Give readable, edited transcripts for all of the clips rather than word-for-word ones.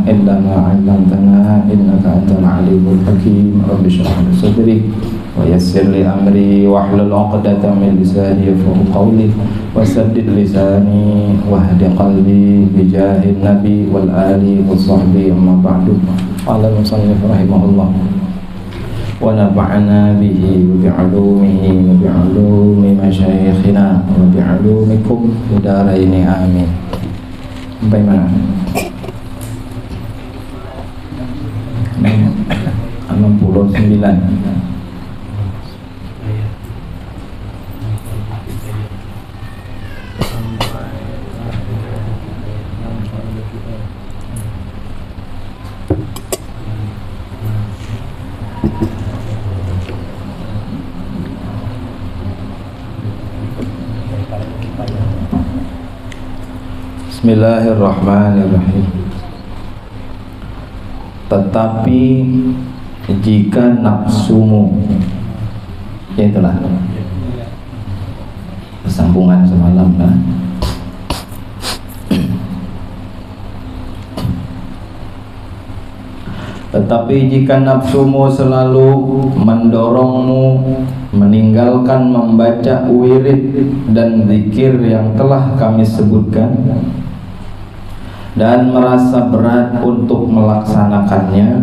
إلا ما علمتنا إنك أنت العليم الحكيم رب اشرح لي صدري ويسر لي أمري واحلل عقدة من لساني يفقهوا قولي وسدد لساني واهد قلبي بجاه النبي والآل والصحب أما بعد. قال المصنف رحمه الله ونفعنا به وبعلومه وبعلوم مشايخنا وبعلومكم في دارين آمين. Sampai mana? 69. Bismillahirrahmanirrahim. Tetapi jika nafsumu, ya itulah sambungan semalam lah. Tetapi jika nafsumu selalu mendorongmu meninggalkan membaca wirid dan zikir yang telah kami sebutkan dan merasa berat untuk melaksanakannya,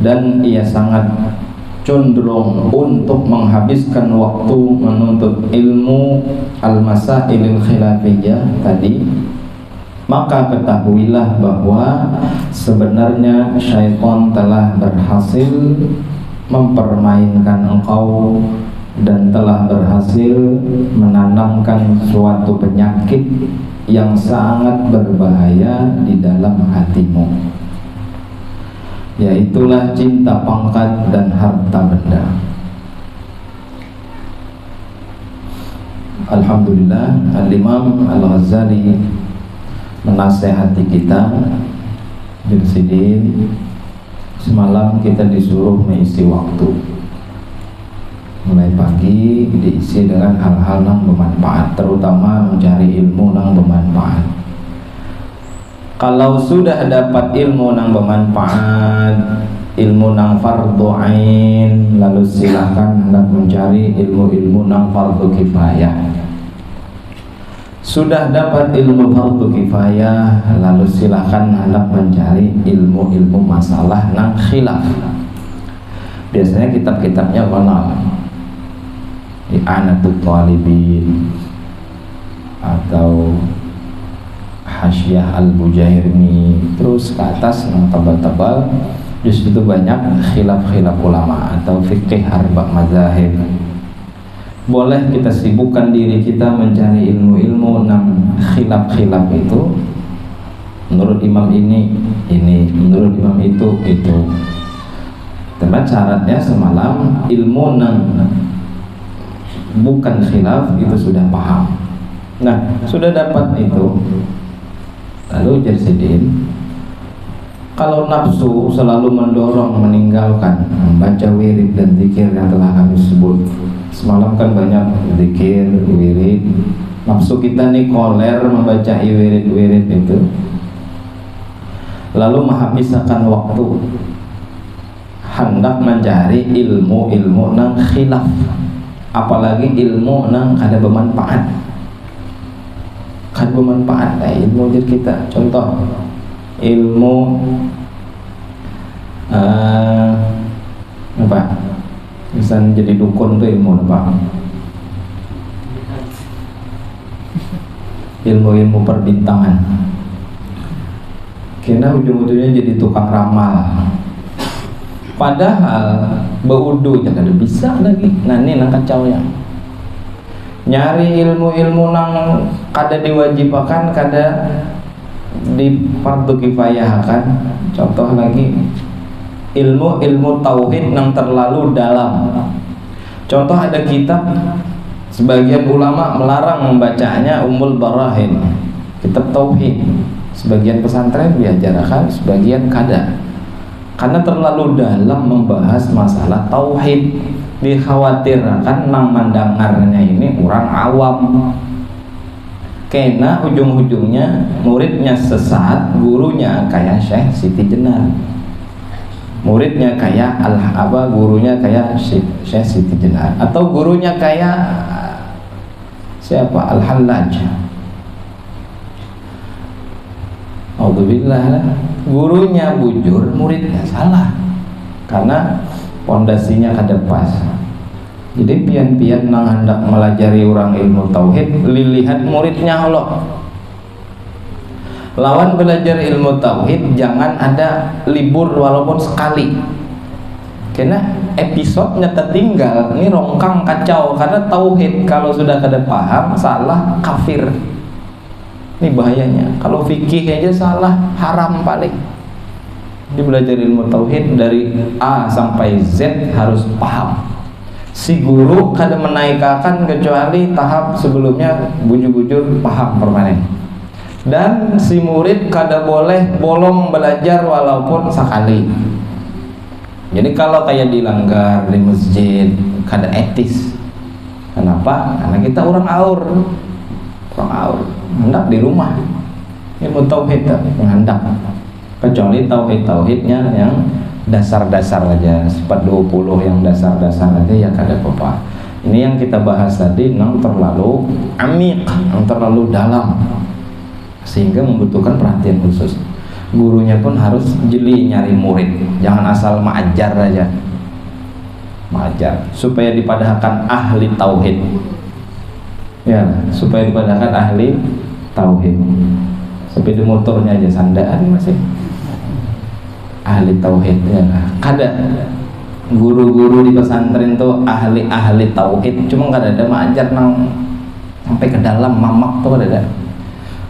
dan ia sangat cenderung untuk menghabiskan waktu menuntut ilmu al-masailil khilafiyah tadi, maka ketahuilah bahwa sebenarnya syaitan telah berhasil mempermainkan engkau dan telah berhasil menanamkan suatu penyakit yang sangat berbahaya di dalam hatimu, yaitulah cinta pangkat dan harta benda. Alhamdulillah, Al-Imam Al-Ghazali menasehati kita. Jadi semalam kita disuruh mengisi waktu mulai pagi, diisi dengan hal-hal yang bermanfaat, terutama mencari ilmu yang bermanfaat. Kalau sudah dapat ilmu yang bermanfaat, ilmu yang fardhu ain, lalu silakan hendak mencari ilmu-ilmu yang fardhu kifayah. Sudah dapat ilmu fardhu kifayah, lalu silakan hendak mencari ilmu-ilmu masalah yang khilaf. Biasanya kitab-kitabnya walal, I'anatul Talibin atau Hasyiah Al-Bujairmi, terus ke atas yang tebal-tebal, justru itu banyak khilaf-khilaf ulama atau fikih arba' mazahib. Boleh kita sibukkan diri kita mencari ilmu-ilmu yang khilaf-khilaf itu. Menurut imam ini, menurut imam itu. Tapi syaratnya semalam ilmu yang bukan khilaf itu sudah paham. Nah, sudah dapat itu, lalu jersidin. Kalau nafsu selalu mendorong meninggalkan membaca wirid dan zikir yang telah kami sebut semalam, kan banyak zikir, wirid. Nafsu kita nih koler membaca wirid-wirid itu, lalu menghabiskan waktu hendak mencari ilmu-ilmu nang khilaf, apalagi ilmu nang ada bermanfaat. Kan bermanfaat lah ilmu jadi kita. Contoh ilmu apa? Misalnya jadi dukun tuh ilmu apa? Ilmu-ilmu perbintangan. Karena ujung-ujungnya jadi tukang ramal. Padahal beudu jangan ada bisa lagi. Nah ini nang kacau ya. Nyari ilmu-ilmu nang kada diwajibkan, kada di fardhu kifayah kan. Contoh lagi ilmu tauhid yang terlalu dalam. Contoh ada kitab, sebagian ulama melarang membacanya, Ummul Barahin, kitab tauhid. Sebagian pesantren diajarkan, sebagian kada. Karena terlalu dalam membahas masalah tauhid, dikhawatirkan nang mendengarnya ini orang awam. Kena ujung-ujungnya muridnya sesat, gurunya kayak Syekh Siti Jenar. Muridnya kayak gurunya kayak Syekh Siti Jenar, atau gurunya kayak siapa? Al-Hallaj. Alhamdulillah, gurunya bujur, muridnya salah karena pondasinya kada pas. Jadi pian-pian nang hendak melajari orang ilmu tauhid, lilihat muridnya Allah. Lawan belajar ilmu tauhid jangan ada libur walaupun sekali. Karena episodenya tertinggal, ini rongkang kacau karena tauhid kalau sudah kada paham salah kafir. Ini bahayanya. Kalau fikih aja salah haram paling. Jadi belajar ilmu tauhid dari A sampai Z harus paham. Si guru kada menaikkan kecuali tahap sebelumnya bujur-bujur paham permanen. Dan si murid kada boleh bolong belajar walaupun sekali. Jadi kalau kayak dilanggar di masjid kada etis. Kenapa? Karena kita orang aur. Hendak di rumah. Ilmu tauhid yang hendak. Kecuali tauhidnya yang dasar-dasar aja, sifat 20 yang dasar-dasar aja ya kada apa-apa. Ini yang kita bahas tadi yang terlalu amik, yang terlalu dalam, sehingga membutuhkan perhatian khusus. Gurunya pun harus jeli nyari murid, jangan asal mengajar aja. Mengajar supaya dipadahkan ahli tauhid. Ya, supaya dipadahkan ahli tauhid. Sepeda motornya aja sandaan masih ahli tauhid ya. Kada guru-guru di pesantren tuh ahli tauhid, cuma kada ada mengajar nang sampai ke dalam mamak tuh kada ada.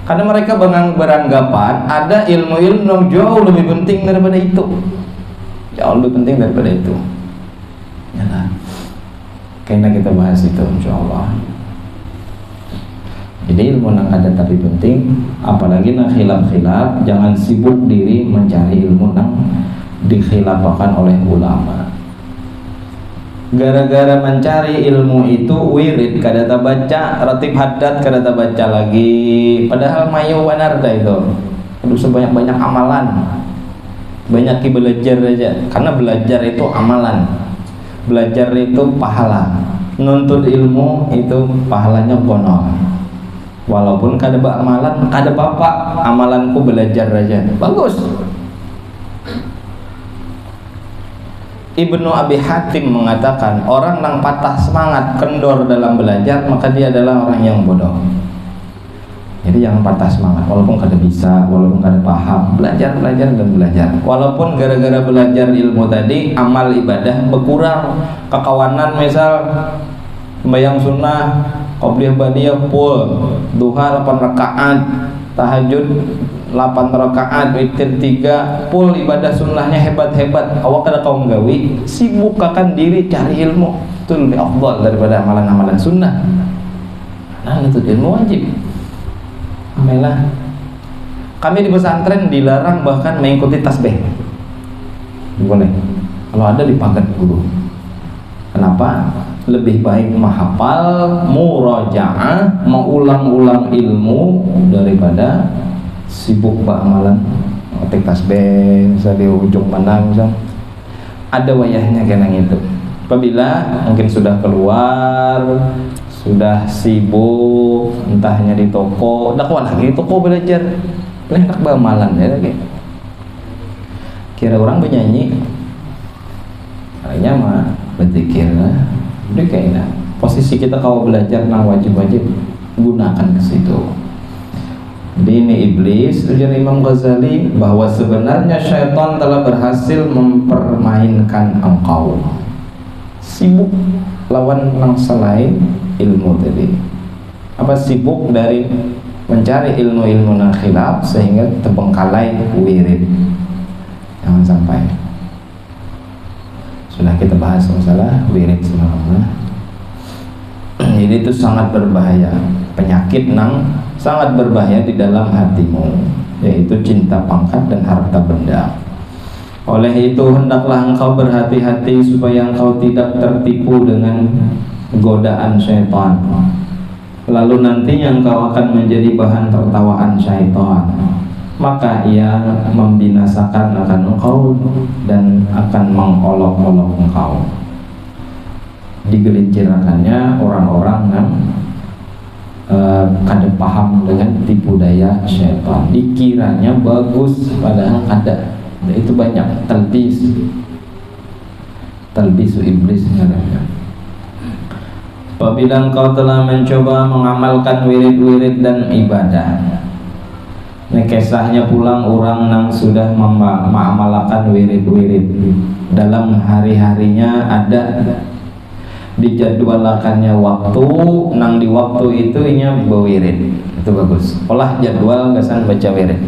Karena mereka beranggapan ada ilmu-ilmu yang jauh lebih penting daripada itu. Jauh lebih penting daripada itu. Ya lah. Karena kita bahas itu insyaallah. Jadi ilmu nang ada tapi penting, apalagi nang khilaf-khilaf, jangan sibuk diri mencari ilmu nang dikhilafakan oleh ulama. Gara-gara mencari ilmu itu wirid kada baca, ratib haddad kada baca lagi. Padahal mayu benar dah itu. Aduh sebanyak-banyak amalan. Banyak belajar aja. Karena belajar itu amalan. Belajar itu pahala. Nuntut ilmu itu pahalanya bonol. Walaupun kada amalan, kada apa-apa, amalanku belajar aja. Bagus. Ibnu Abi Hatim mengatakan orang yang patah semangat, kendor dalam belajar, maka dia adalah orang yang bodoh. Jadi jangan patah semangat, walaupun kada bisa, walaupun kada paham, belajar dan belajar. Walaupun gara-gara belajar ilmu tadi, amal ibadah berkurang, kekawanan misal sembahyang sunnah, qobliyah badiyah full, duha 8 rakaat, tahajud 8 rakaat, witir 3, full ibadah sunnahnya hebat-hebat. Awak kada kaum gawi, sibuk akan diri cari ilmu. Itu lebih afdal daripada amalan-amalan sunnah. Nah, itu ilmu wajib. Amelah. Kami di pesantren dilarang bahkan mengikuti tasbih. Boleh. Kalau ada dipagat guru. Kenapa? Lebih baik menghafal, murajaah, mengulang-ulang ilmu daripada sibuk beramalan, ngetik tasbih, misalnya di ujung pandang, misalnya. Ada wayahnya kena itu. Apabila mungkin sudah keluar, sudah sibuk, entahnya di toko, dakwah lagi di toko belajar, paling tak beramalan ya lagi. Kira orang penyanyi, kayaknya mah berzikir lah. Udah kayaknya posisi kita kalau belajar nang wajib-wajib gunakan ke situ. Jadi ini iblis, ujar Imam Ghazali bahwa sebenarnya syaitan telah berhasil mempermainkan engkau. Sibuk lawan nang selain ilmu tadi. Apa sibuk dari mencari ilmu-ilmu nang khilaf sehingga terbengkalai wirid. Jangan sampai. Sudah kita bahas masalah wirid semalam. Jadi itu sangat berbahaya, penyakit nang sangat berbahaya di dalam hatimu, yaitu cinta pangkat dan harta benda. Oleh itu hendaklah engkau berhati-hati supaya engkau tidak tertipu dengan godaan syaitan. lalu nantinya engkau akan menjadi bahan tertawaan syaitan, maka ia membinasakan akan engkau dan akan mengolok-olok engkau. Digelincirkannya orang-orang yang kada paham dengan tipu daya syaitan, dikiranya bagus padahal ada. Itu banyak talbisu iblis namanya. Apabila engkau telah mencoba mengamalkan wirid-wirid dan ibadah, ini kisahnya pulang orang yang sudah mengamalkan wirid-wirid dalam hari-harinya, ada dijadwalkannya waktu, nang di waktu itu inya berwirid. Itu bagus. Olah jadwal kesan baca wirid.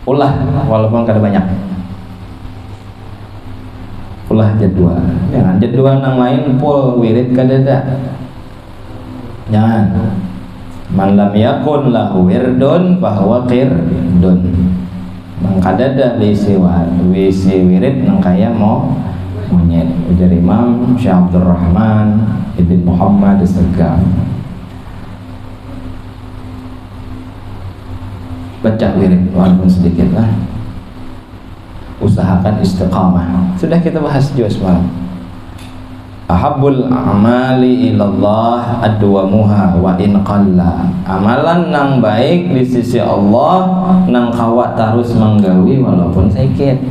Ulah walaupun kada banyak. Ulah jadwal. Jangan jadwal nang lain pol wirid kada ada. Jangan. Man lam yakun lahu wirdun fahuwa qirdun. Mang kada ada wisi wirid nang kaya mau monyet. Ujar Imam Syekh Abdul Rahman Ibn Muhammad As-Segaf. Baca wirid walaupun sedikit lah. Usahakan istiqamah. Sudah kita bahas juga semalam. Ahabbul a'mali ilallah adwamuha wa in qalla. Amalan nang baik di sisi Allah nang kawat terus menggawi walaupun sedikit.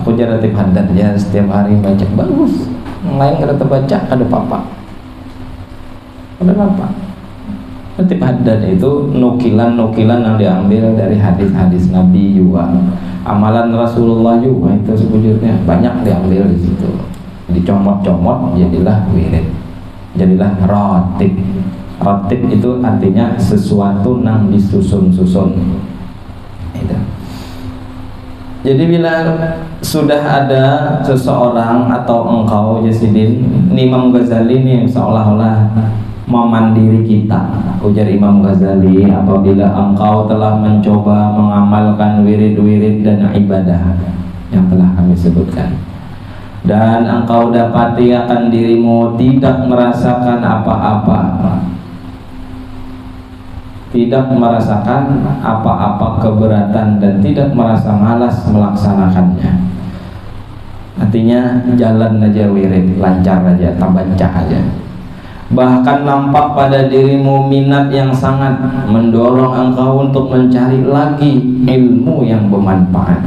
Aku jadi ratib hadat ya, setiap hari baca bagus. Yang lain kada terbaca kada apa-apa. Kada apa-apa. Ratib hadat itu nukilan-nukilan yang diambil dari hadis-hadis Nabi juga. Amalan Rasulullah juga itu sebujurnya banyak diambil di situ. Dicomot-comot jadilah wirid. Jadilah ratib. Ratib itu artinya sesuatu yang disusun-susun. Itu. Jadi bila sudah ada seseorang atau engkau Jasidin, Imam Ghazali ini seolah-olah memandiri kita. Ujar Imam Ghazali, apabila engkau telah mencoba mengamalkan wirid-wirid dan ibadah yang telah kami sebutkan, dan engkau dapati akan dirimu tidak merasakan apa-apa, tidak merasakan apa-apa keberatan dan tidak merasa malas melaksanakannya, artinya jalan aja wirid, lancar aja, tabaca aja. Bahkan nampak pada dirimu minat yang sangat mendorong engkau untuk mencari lagi ilmu yang bermanfaat,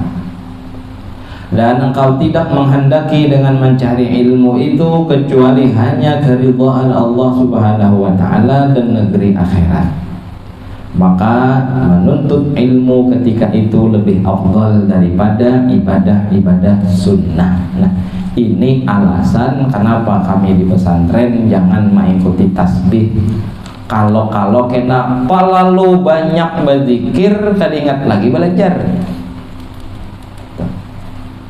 dan engkau tidak menghendaki dengan mencari ilmu itu kecuali hanya keridhaan Allah Subhanahu wa ta'ala dan negeri akhirat, maka menuntut ilmu ketika itu lebih afdal daripada ibadah-ibadah sunnah. Nah, ini alasan kenapa kami di pesantren jangan mengikuti tasbih. Kalau kenapa lalu banyak berzikir, tadi ingat lagi belajar.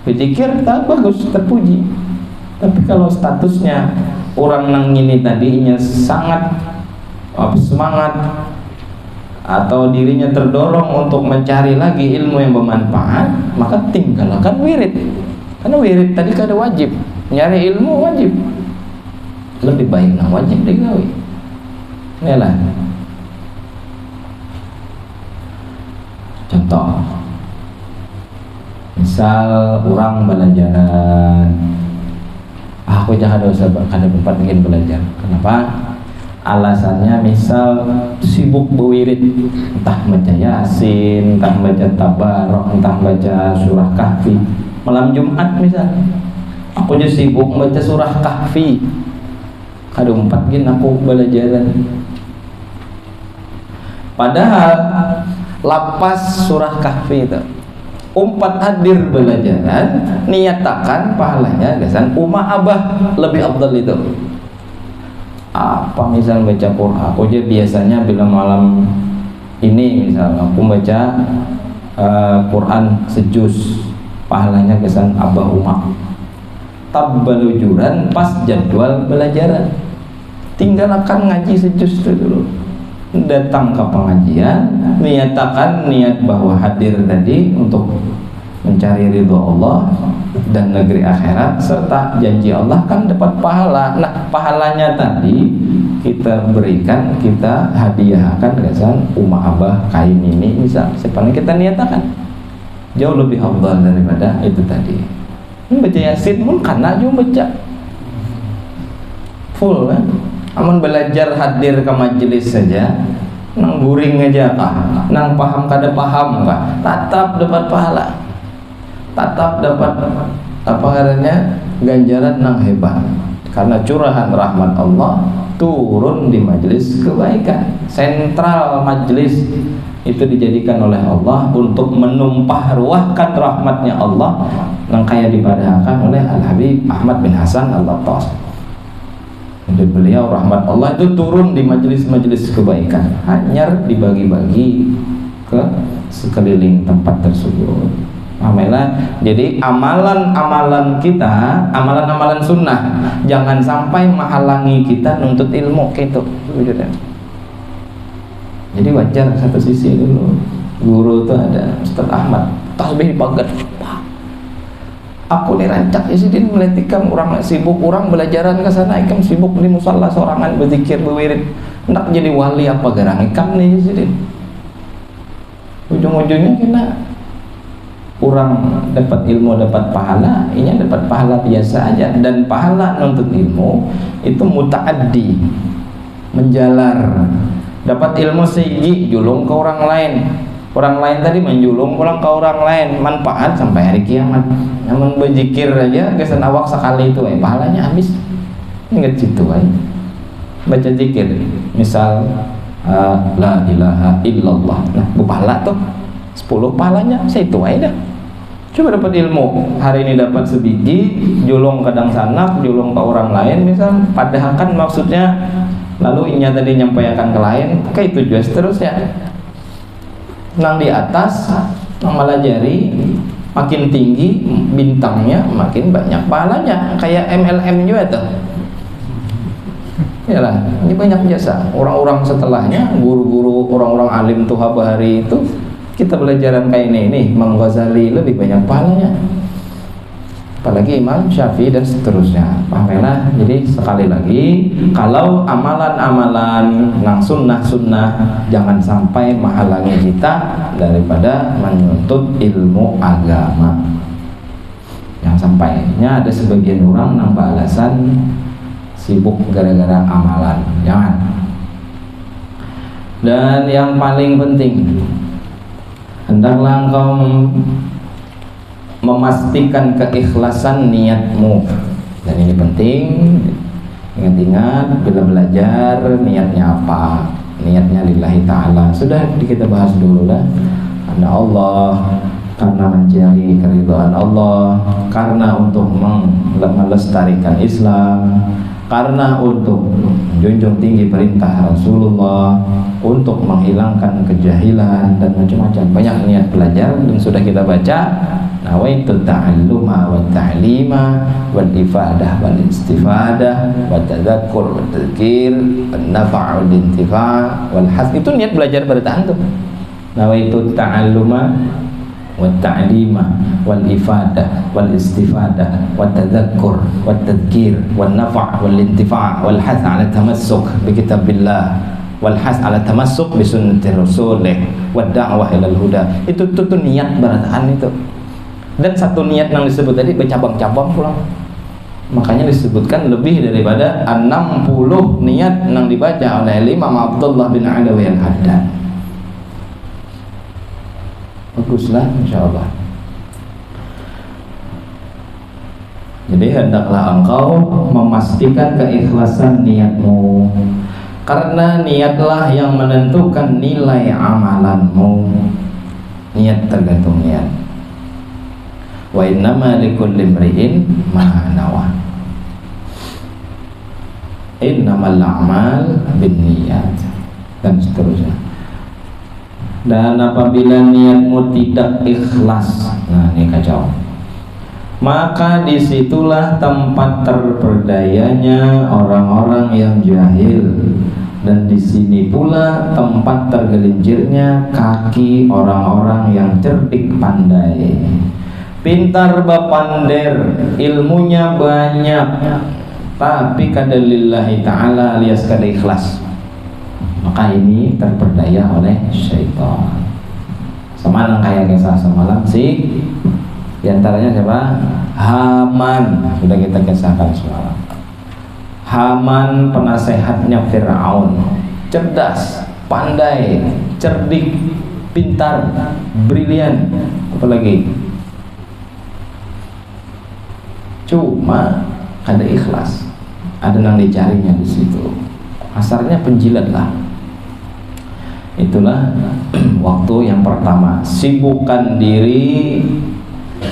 Berzikir tak bagus, terpuji. Tapi kalau statusnya orang nang ini tadinya sangat semangat atau dirinya terdorong untuk mencari lagi ilmu yang bermanfaat, maka tinggalkan wirid. Karena wirid tadi kada wajib, nyari ilmu wajib. Lebih baik nang wajib digawi. Inilah contoh. Misal orang belajaran, aku jangan dosa kada sempat ingin belajar. Kenapa? Alasannya misal sibuk berwirid, entah baca Yasin, entah baca Tabarok, entah baca surah Kahfi. Malam Jumat misal, aku jadi sibuk baca surah Kahfi. Kada umpat gin aku belajaran. Padahal lapas surah Kahfi itu umpat hadir belajaran, niatakan pahalanya gasan umah abah lebih afdal itu. Apa misal baca Quran, aku aja biasanya bila malam ini misal aku baca Quran sejuz, pahalanya kesan abah umat. Tabbalujuran pas jadwal belajaran, tinggalkan ngaji sejuz itu dulu. Datang ke pengajian, niatakan niat bahwa hadir tadi untuk mencari ridho Allah, dan negeri akhirat serta janji Allah kan dapat pahala. Nah, pahalanya tadi kita berikan, kita hadiahkan kesan abah kain ini misal, siapa kita niatakan jauh lebih afdal daripada itu tadi. Baca Yasin pun karena juga baca full kan. Amun belajar hadir ke majelis saja, nang guring aja kah, nang paham kada paham kah, tetap dapat pahala, tetap dapat apa katanya ganjaran nang hebat, karena curahan rahmat Allah turun di majelis kebaikan. Sentral majelis itu dijadikan oleh Allah untuk menumpah ruahkan rahmatnya Allah yang kayak dipadahkan oleh Al-Habib Ahmad bin Hasan Al-Attas. Jadi beliau rahmat Allah itu turun di majelis-majelis kebaikan, hanyar dibagi-bagi ke sekeliling tempat tersebut. Alhamdulillah. Jadi amalan-amalan kita, amalan-amalan sunnah jangan sampai menghalangi kita nuntut ilmu gitu. Jadi wajar satu sisi dulu. Guru itu ada Ustaz Ahmad, tasbih dipagat. Aku nih rancak Isidin meletikam orang sibuk, orang belajaran ke sana, ikam sibuk di musalla sorangan berzikir berwirid. Hendak jadi wali apa garang ikam nih Isidin. Ujung-ujungnya kena orang dapat ilmu, dapat pahala, ini dapat pahala biasa aja. Dan pahala nuntut ilmu itu mutaaddi, menjalar. Dapat ilmu segi julung ke orang lain, orang lain tadi menjulung pulang ke orang lain, manfaat sampai hari kiamat. Namun berzikir aja kesan awak sekali itu pahalanya habis. Ingat situ baca zikir misal la ilaha illallah, nah pahala tuh 10 pahalanya situ aja dah. Coba dapat ilmu hari ini dapat sebiji, julung kadang sanak, julung ke orang lain misal, padahal kan maksudnya lalu inya tadi nyampaikan ke lain, kayak itu juga seterusnya. Nang di atas nang melajari makin tinggi bintangnya makin banyak pahalanya, kayak MLM juga tuh. Yalah, ini banyak jasa orang-orang setelahnya, guru-guru, orang-orang alim tuh hari itu kita belajaran kayak ini Imam Ghazali lebih banyak pahalanya, apalagi Imam Syafi'i dan seterusnya. Pahamlah. Jadi sekali lagi, kalau amalan-amalan nang sunnah-sunnah jangan sampai menghalangi kita daripada menuntut ilmu agama. Yang sampainya ada sebagian orang nambah alasan sibuk gara-gara amalan, jangan. Dan yang paling penting, hendaklah engkau memastikan keikhlasan niatmu. Dan ini penting, ingat-ingat bila belajar niatnya apa, niatnya lillahi ta'ala. Sudah kita bahas dulu lah, karena Allah, karena mencari keridhaan Allah, karena untuk melestarikan Islam, karena untuk menjunjung tinggi perintah Rasulullah, untuk menghilangkan kejahilan dan macam-macam. Banyak niat belajar dan sudah kita baca. Nawaitu ta'alluma wa ta'lima wal ifadah wal istifadah wa tadzakur wa tadhkir wan nafa' wal intifa' wal has. Itu niat belajar bertahan tuh. Nawaitu ta'alluma wa ta'lima wal ifadah wal istifadah wa tadzakur wa tadhkir wan nafa' wal intifa' wal has 'ala tamassuk bi kitabillah wal has 'ala tamassuk bi sunnati rasulih wa da'wah ilal huda. Itu niat bertahan itu. Dan satu niat yang disebut tadi bercabang-cabang pulang. Makanya disebutkan lebih daripada 60 niat yang dibaca oleh Imam Abdullah bin Alawi Al-Haddad. Baguslah insyaallah. Jadi hendaklah engkau memastikan keikhlasan niatmu, karena niatlah yang menentukan nilai amalanmu. Niat tergantung niat. Wa innama likulli imri'in ma nawa. Innamal a'mal binniyat dan seterusnya. Dan apabila niatmu tidak ikhlas, nah ini kacau, maka disitulah tempat terperdayanya orang-orang yang jahil, dan di sini pula tempat tergelincirnya kaki orang-orang yang cerdik pandai. pintar bapander, ilmunya banyak, tapi kada lillahi ta'ala alias kada ikhlas, maka ini terperdaya oleh syaitan. Semalam kayak kisah semalam sih, diantaranya siapa? Haman, sudah kita kisahkan semalam. Haman penasehatnya Fir'aun, cerdas, pandai, cerdik, pintar, brilian, apalagi cuma kada ikhlas, ada yang dicarinya di situ. Asarnya penjilat lah. Itulah waktu yang pertama, sibukkan diri.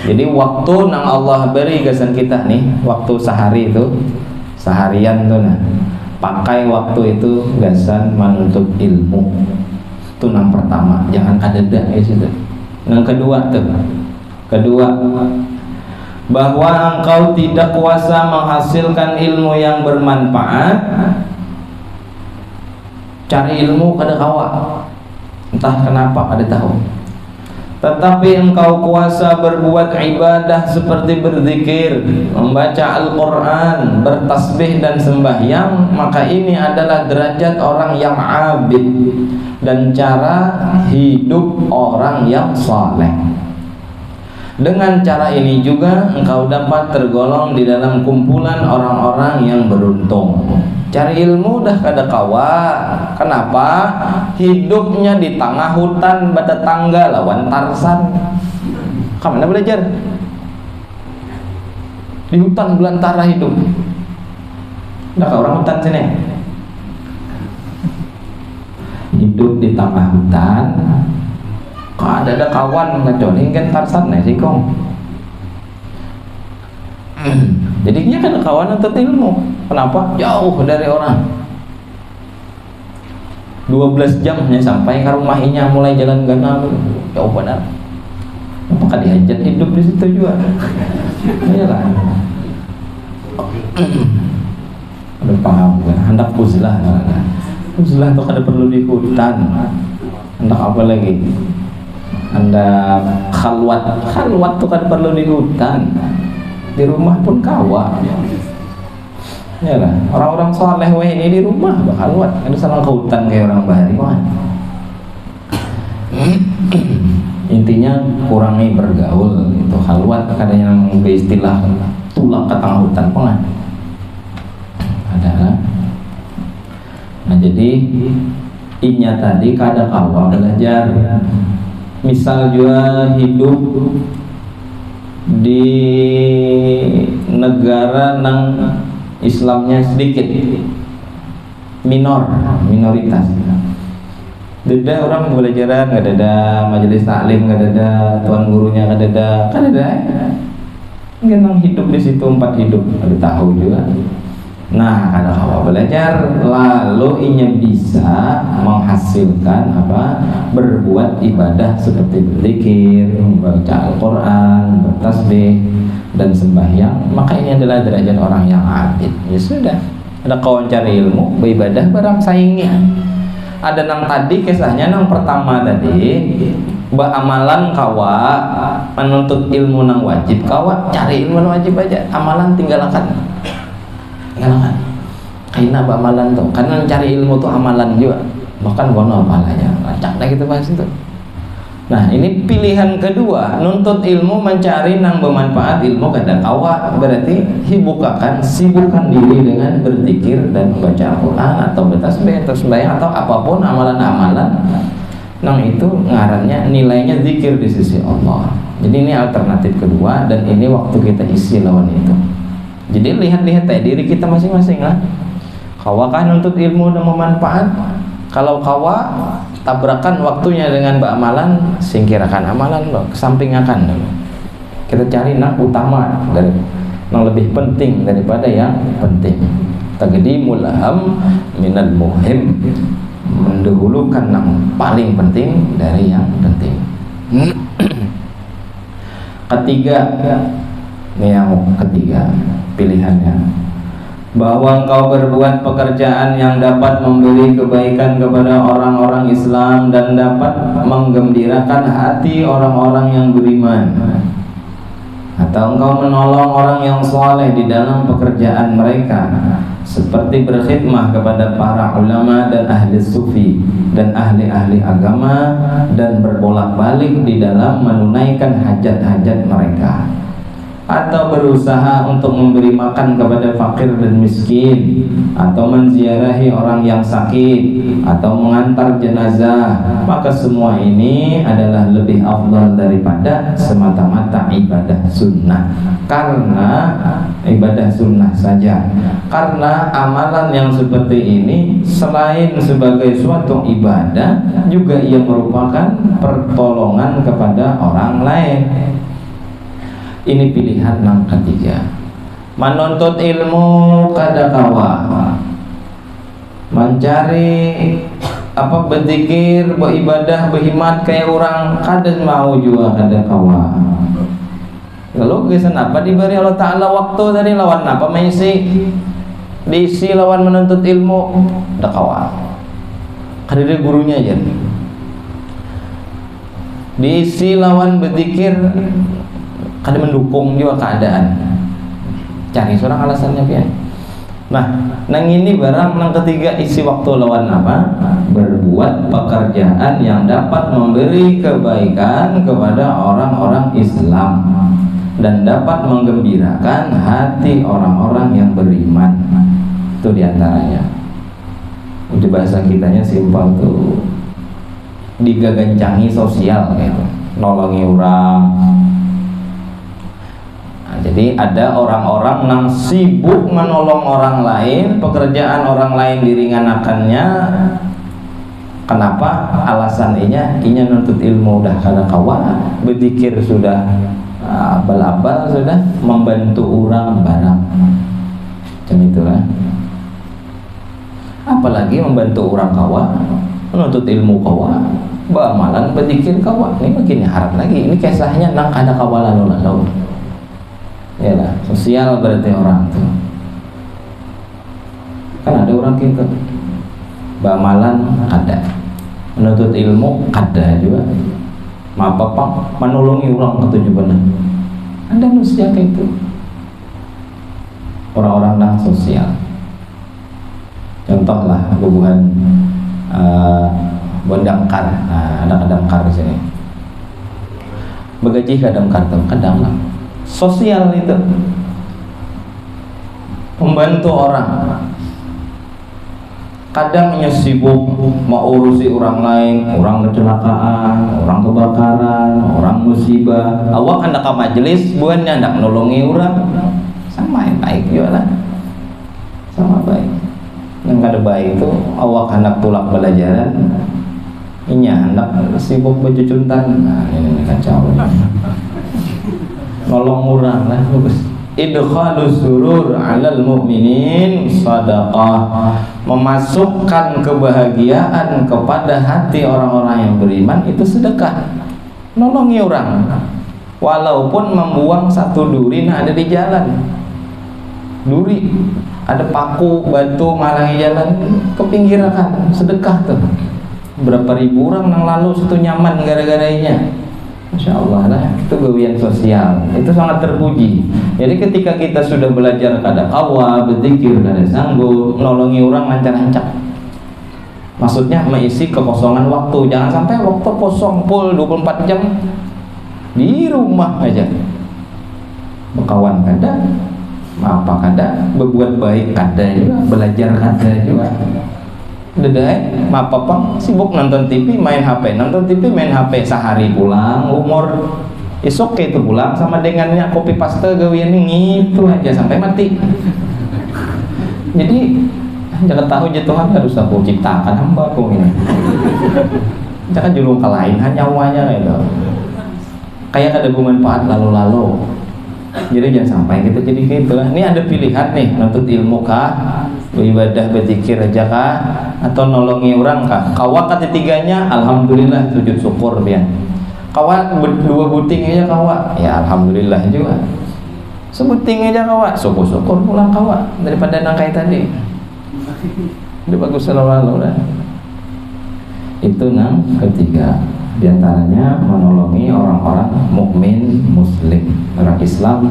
Jadi waktu nang Allah beri gasan kita nih, waktu sehari itu, seharian tuh nah, pakai waktu itu gasan menuntut ilmu. Itu nang pertama, jangan kadeda ya sudah. Nang kedua tuh, bahwa engkau tidak kuasa menghasilkan ilmu yang bermanfaat. Cari ilmu kada kawa, entah kenapa kada tahu. Tetapi engkau kuasa berbuat ibadah seperti berzikir, membaca Al-Quran, bertasbih dan sembahyang, maka ini adalah derajat orang yang abid dan cara hidup orang yang saleh. Dengan cara ini juga engkau dapat tergolong di dalam kumpulan orang-orang yang beruntung. Cari ilmu dah kada kawa. Kenapa? Hidupnya di tengah hutan bata tangga lawan Tarsan. Kamu mana belajar? Di hutan belantara hidup. Dah kau orang hutan sini. Hidup di tengah hutan. Kau ada kawan ngacon ingin Tarsan nih sih kong. Jadinya kan kawan untuk ilmu. Kenapa? Jauh dari orang. 12 jamnya sampai ke rumahnya, mulai jalan ganal jauh benar. Apakah diajak hidup di situ juga? Iyalah. Udah paham kan? Hendak uzlah. Uzlah itu kada perlu di hutan. Hendak apa lagi? Hendak khalwat. Khalwat itu kada perlu di hutan. Di rumah pun kawa. Ya lah, orang-orang soleh ini di rumah bakal luat, ada salah ke hutan kayak orang bahari kan. Intinya kurangi bergaul, itu halwat kadang yang beristilah tulak ke tengah hutan kan. Ada. Nah jadi inya tadi kada kawa belajar. Misal juga hidup di negara nang Islamnya sedikit, minoritas. Deda orang belajaran, gak ada majelis taklim, gak ada tuan gurunya, gak ada. Mungkin hidup di situ 4 hidup, ada tahu juga. Nah, kalau belajar, lalu inya bisa menghasilkan apa? Berbuat ibadah seperti berzikir, membaca Al-Quran, bertasbih dan sembahyang, maka ini adalah derajat orang yang abid. Ya sudah, ada kawan cari ilmu, beribadah barang saingnya. Ada nang tadi kisahnya nang pertama tadi, amalan kawa menuntut ilmu nang wajib, kawa cari ilmu nang wajib aja, amalan tinggalkan. Karena amalan tuh, karena cari ilmu tuh amalan juga, bahkan gono apalanya, acak dah kita bahas itu. Nah ini pilihan kedua, nuntut ilmu mencari nang bermanfaat ilmu kada kawa, berarti sibukkan diri dengan berzikir dan membaca Al-Quran atau bertasbih atau sembahyang atau apapun amalan-amalan nang itu ngarannya nilainya zikir di sisi Allah. Jadi ini alternatif kedua dan ini waktu kita isi lawan itu. Jadi lihat-lihat diri kita masing-masing lah. Kawa kan nuntut ilmu dan bermanfaat. Kalau kawa tabrakan waktunya dengan amalan, singkirkan amalan lo, kesampingkan dulu. Kita cari yang utama dari yang lebih penting daripada yang penting. Taqdimul aham minal muhim, mendahulukan yang paling penting dari yang penting. Ketiga, ini yang ketiga pilihannya, bahwa engkau berbuat pekerjaan yang dapat memberi kebaikan kepada orang-orang Islam dan dapat menggembirakan hati orang-orang yang beriman. atau engkau menolong orang yang soleh di dalam pekerjaan mereka, seperti berkhidmah kepada para ulama dan ahli sufi dan ahli-ahli agama, dan berbolak-balik di dalam menunaikan hajat-hajat mereka, atau berusaha untuk memberi makan kepada fakir dan miskin, atau menziarahi orang yang sakit, atau mengantar jenazah, maka semua ini adalah lebih afdal daripada semata-mata ibadah sunnah. Karena ibadah sunnah saja, karena amalan yang seperti ini selain sebagai suatu ibadah, juga ia merupakan pertolongan kepada orang lain. Ini pilihan yang ketiga. Menuntut ilmu kadakawa, mencari berzikir, beribadah, berkhidmat kayak orang kadang mau juga kadakawa. Lalu kesan apa diberi Allah Ta'ala waktu dari lawan apa mengisi, diisi lawan menuntut ilmu dakawa. Kadang gurunya aja diisi lawan berzikir, kadang mendukung juga keadaan, cari seorang alasannya pian. Nah, nang ini barang nang ketiga isi waktu lawan apa? Berbuat pekerjaan yang dapat memberi kebaikan kepada orang-orang Islam dan dapat menggembirakan hati orang-orang yang beriman. Itu diantaranya. Untuk bahasa kitanya simpel tuh, digagancangi sosial gitu, nolongi orang. Jadi ada orang-orang yang sibuk menolong orang lain, pekerjaan orang lain diringanakannya. Kenapa? Alasannya inya nuntut ilmu udah kada kawa, berzikir sudah abal-abal, sudah membantu orang barang. Macam itulah. Apalagi membantu orang kawa, menuntut ilmu kawa, beramalan berzikir kawa. Ini makin harap lagi. Ini kisahnya nang kada kawa lalu-lalu. Yalah, sosial berarti orang tuh. Kan ada orang gitu, bamalan ada, menuntut ilmu ada juga, mapapang menolongi orang ketujuan. Ada manusia kayak itu, orang-orang yang sosial. Contohlah hubungan bondangkar, ada kadangkar di sini. Begaji kadangkar tuh, kadang lah. Sosial itu membantu orang. Kadang sibuk mau urusi orang lain, orang kecelakaan, orang kebakaran, orang musibah. Awak hendak ke majelis, bukannya hendak menolongi orang. Sama yang baik juga lah, sama baik. Yang kada baik itu awak hendak tulak belajaran, inya hendak sibuk bercucuntan. Nah ini kacau. Nolong orang lah, idkhalus surur 'alal mu'minin sadaqah, memasukkan kebahagiaan kepada hati orang-orang yang beriman itu sedekah. Nolongi orang walaupun membuang satu duri yang ada di jalan. Duri, ada paku, batu menghalangi jalan, kepinggirkan, sedekah tuh. Berapa ribu orang yang lalu situ nyaman gara-garanya. Masya Allah lah, itu gawian sosial, itu sangat terpuji. Jadi ketika kita sudah belajar kada kawa, berzikir kada sanggup, nolongi orang lancar-lancar. Maksudnya mengisi kekosongan waktu. Jangan sampai waktu kosong full 24 jam di rumah aja. Berkawan kada, apa kada, berbuat baik kada juga, belajar kada juga. Dedai, apa sibuk nonton TV, main HP, nonton TV, main HP sehari pulang, umur esok itu pulang sama dengannya kopi paste gawian gitu aja sampai mati. Jadi jangan tahu Tuhan harus aku ciptakan hamba aku ini. Jangan julung ke lain nyawanya gitu. Kayak ada bermanfaat lalu-lalu. Jadi jangan sampai kita jadi gitu lah. Ini ada pilihan nih, nuntut ilmu kah, beribadah berzikir aja kah, atau nolongi orang kah? Kawa ketiganya alhamdulillah sujud syukur biar. Kawa dua buting aja kawa, ya alhamdulillah juga. Sebuting aja kawa, syukur pulang kawa daripada nangkai tadi. Udah bagus selalu lah. Itu nang ketiga. Di antaranya menolongi orang-orang mukmin muslim, orang Islam,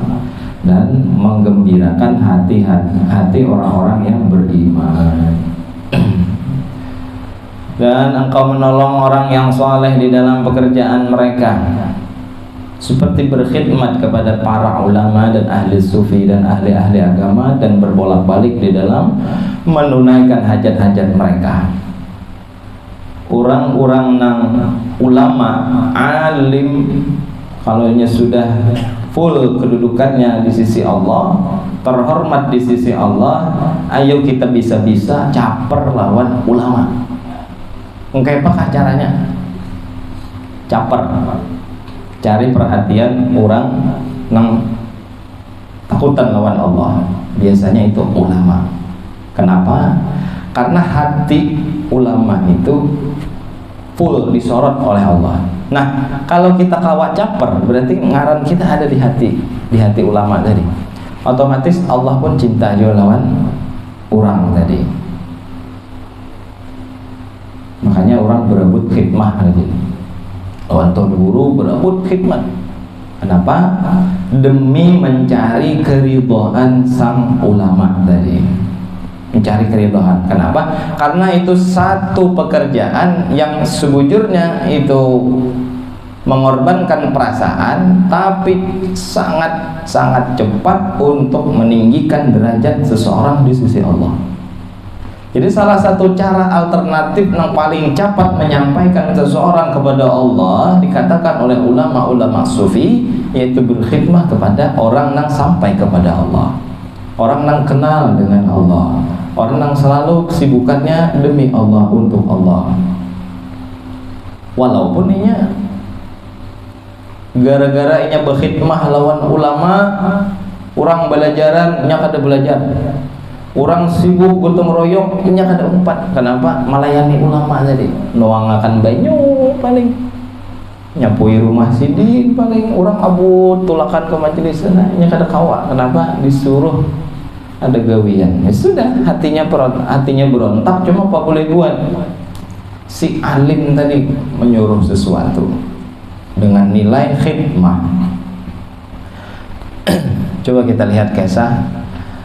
dan menggembirakan hati orang-orang yang beriman. Dan engkau menolong orang yang soleh di dalam pekerjaan mereka, seperti berkhidmat kepada para ulama dan ahli sufi dan ahli-ahli agama, dan berbolak-balik di dalam menunaikan hajat-hajat mereka. Orang-orang nang ulama alim, kalau sudah full kedudukannya di sisi Allah, terhormat di sisi Allah, ayo kita bisa-bisa caper lawan ulama. Engkau apa caranya? Caper, cari perhatian orang nang takutan lawan Allah. Biasanya itu ulama. Kenapa? Karena hati ulama itu full disorot oleh Allah. Nah, kalau kita kawat caper, berarti ngaran kita ada di hati ulama tadi. Otomatis Allah pun cinta juga lawan orang tadi. Makanya orang berebut khidmah lagi. Lawan tuan guru berebut khidmat. Kenapa? Demi mencari keridhaan sang ulama tadi. Mencari keridhaan. Kenapa? Karena itu satu pekerjaan yang sebujurnya itu mengorbankan perasaan, tapi sangat cepat untuk meninggikan derajat seseorang di sisi Allah. Jadi salah satu cara alternatif yang paling cepat menyampaikan seseorang kepada Allah dikatakan oleh ulama-ulama sufi, yaitu berkhidmah kepada orang yang sampai kepada Allah, orang yang kenal dengan Allah, orang yang selalu kesibukannya demi Allah, untuk Allah. Walaupun inya gara-gara inya berkhidmah lawan ulama, orang belajaran inya kada belajar. Orang sibuk gotong royong, punya kada umpat. Kenapa? Melayani ulama tadi. Nuangakan banyu paling, nyapui rumah sidin paling, orang abut tulakan ke majelis sana, nya kada kawa. Kenapa? Disuruh ada gawian. Ya sudah, hatinya berontak, cuma apa boleh buat? Si alim tadi menyuruh sesuatu dengan nilai khidmah. Coba kita lihat kisah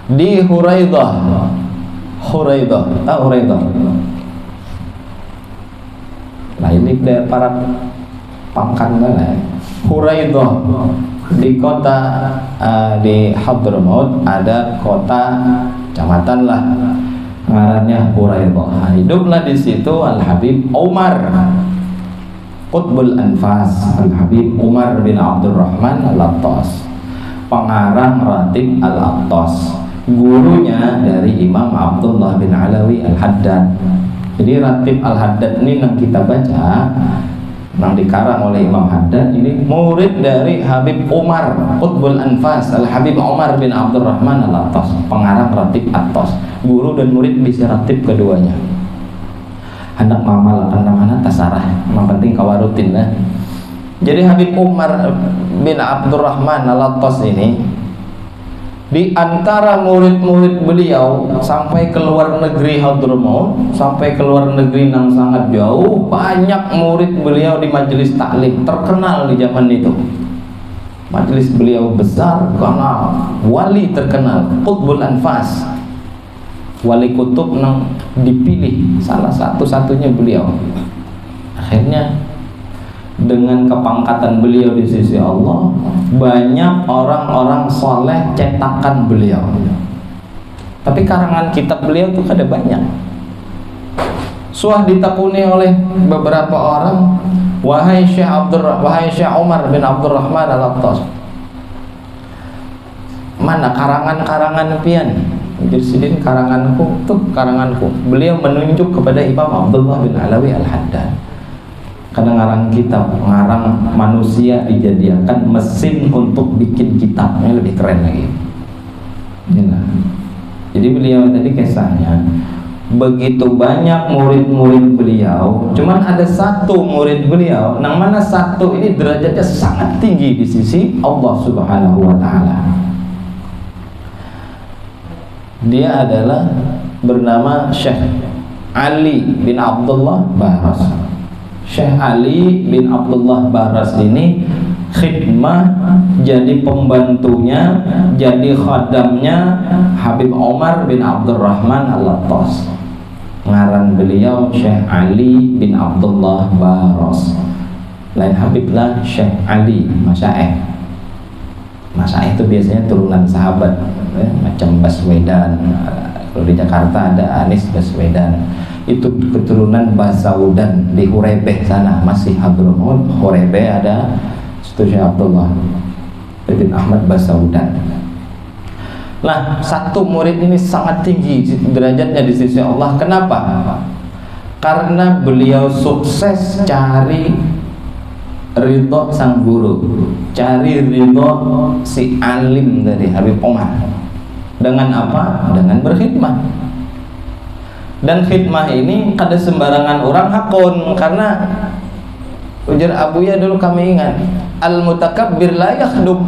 di Huraidah. Huraidah. Nah ini para pangkat mana? Huraidah di kota di Hadramaut, ada kota kecamatan lah, ngarannya Huraidah. Hiduplah di situ Al Habib Umar Qutbul Anfas, Al Habib Umar bin Abdurrahman Al-Attas, pengarang Ratib Al-Attas, gurunya dari Imam Abdullah bin Alawi Al-Haddad. Jadi Ratib Al-Haddad ini yang kita baca, yang dikarang oleh Imam Haddad, ini murid dari Habib Umar Qutbul Anfas, Al-Habib Umar bin Abdurrahman Al-Attas, pengarang Ratib Attas. Guru dan murid bisa ratib keduanya. Hendak mamal akan mana tasarah, yang penting kawarutin lah. Jadi Habib Umar bin Abdurrahman Al-Attas ini di antara murid-murid beliau sampai ke luar negeri Hadramaut, sampai ke luar negeri yang sangat jauh, banyak murid beliau di majelis taklim terkenal di zaman itu. Majelis beliau besar karena wali terkenal Qutbul Anfas, wali kutub yang dipilih salah satu-satunya beliau. Akhirnya dengan kepangkatan beliau di sisi Allah, banyak orang-orang soleh cetakan beliau. Tapi karangan kitab beliau itu ada banyak. Suah ditakuni oleh beberapa orang, wahai Syekh Umar bin Abdurrahman Al-Attas, mana karangan-karangan pian? Jadi karanganku, tuh karanganku. Beliau menunjuk kepada Imam Abdullah bin Alawi Al-Haddad. Karena ngarang kitab, ngarang manusia dijadikan mesin untuk bikin kitabnya lebih keren lagi. Jadi beliau tadi kisahnya, begitu banyak murid-murid beliau, cuman ada satu murid beliau, yang mana satu ini derajatnya sangat tinggi di sisi Allah Subhanahu wa Ta'ala. Dia adalah bernama Syekh Ali bin Abdullah Baras. Syekh Ali bin Abdullah Baras ini khidmah, jadi pembantunya, jadi khadamnya Habib Omar bin Abdurrahman Al-Lattas. Ngaran beliau Syekh Ali bin Abdullah Baras. Lain Habib lah, Syekh Ali Masyaikh. Masyaikh itu biasanya turunan sahabat, macam Baswedan. Kalau di Jakarta ada Anies Baswedan, itu keturunan Basaudan di Hurebeh sana, masih Hadramaut. Hurebeh ada Syekh Abdullah bin Ahmad Basaudan. Nah, satu murid ini sangat tinggi derajatnya di sisi Allah. Kenapa? Karena beliau sukses cari ridho sang guru, cari ridho si alim dari Habib Omar. Dengan apa? Dengan berkhidmah. Dan khidmah ini kada sembarangan orang hakun, karena ujar Abuya dulu kami ingat, al-mutakabbir la yakhdum.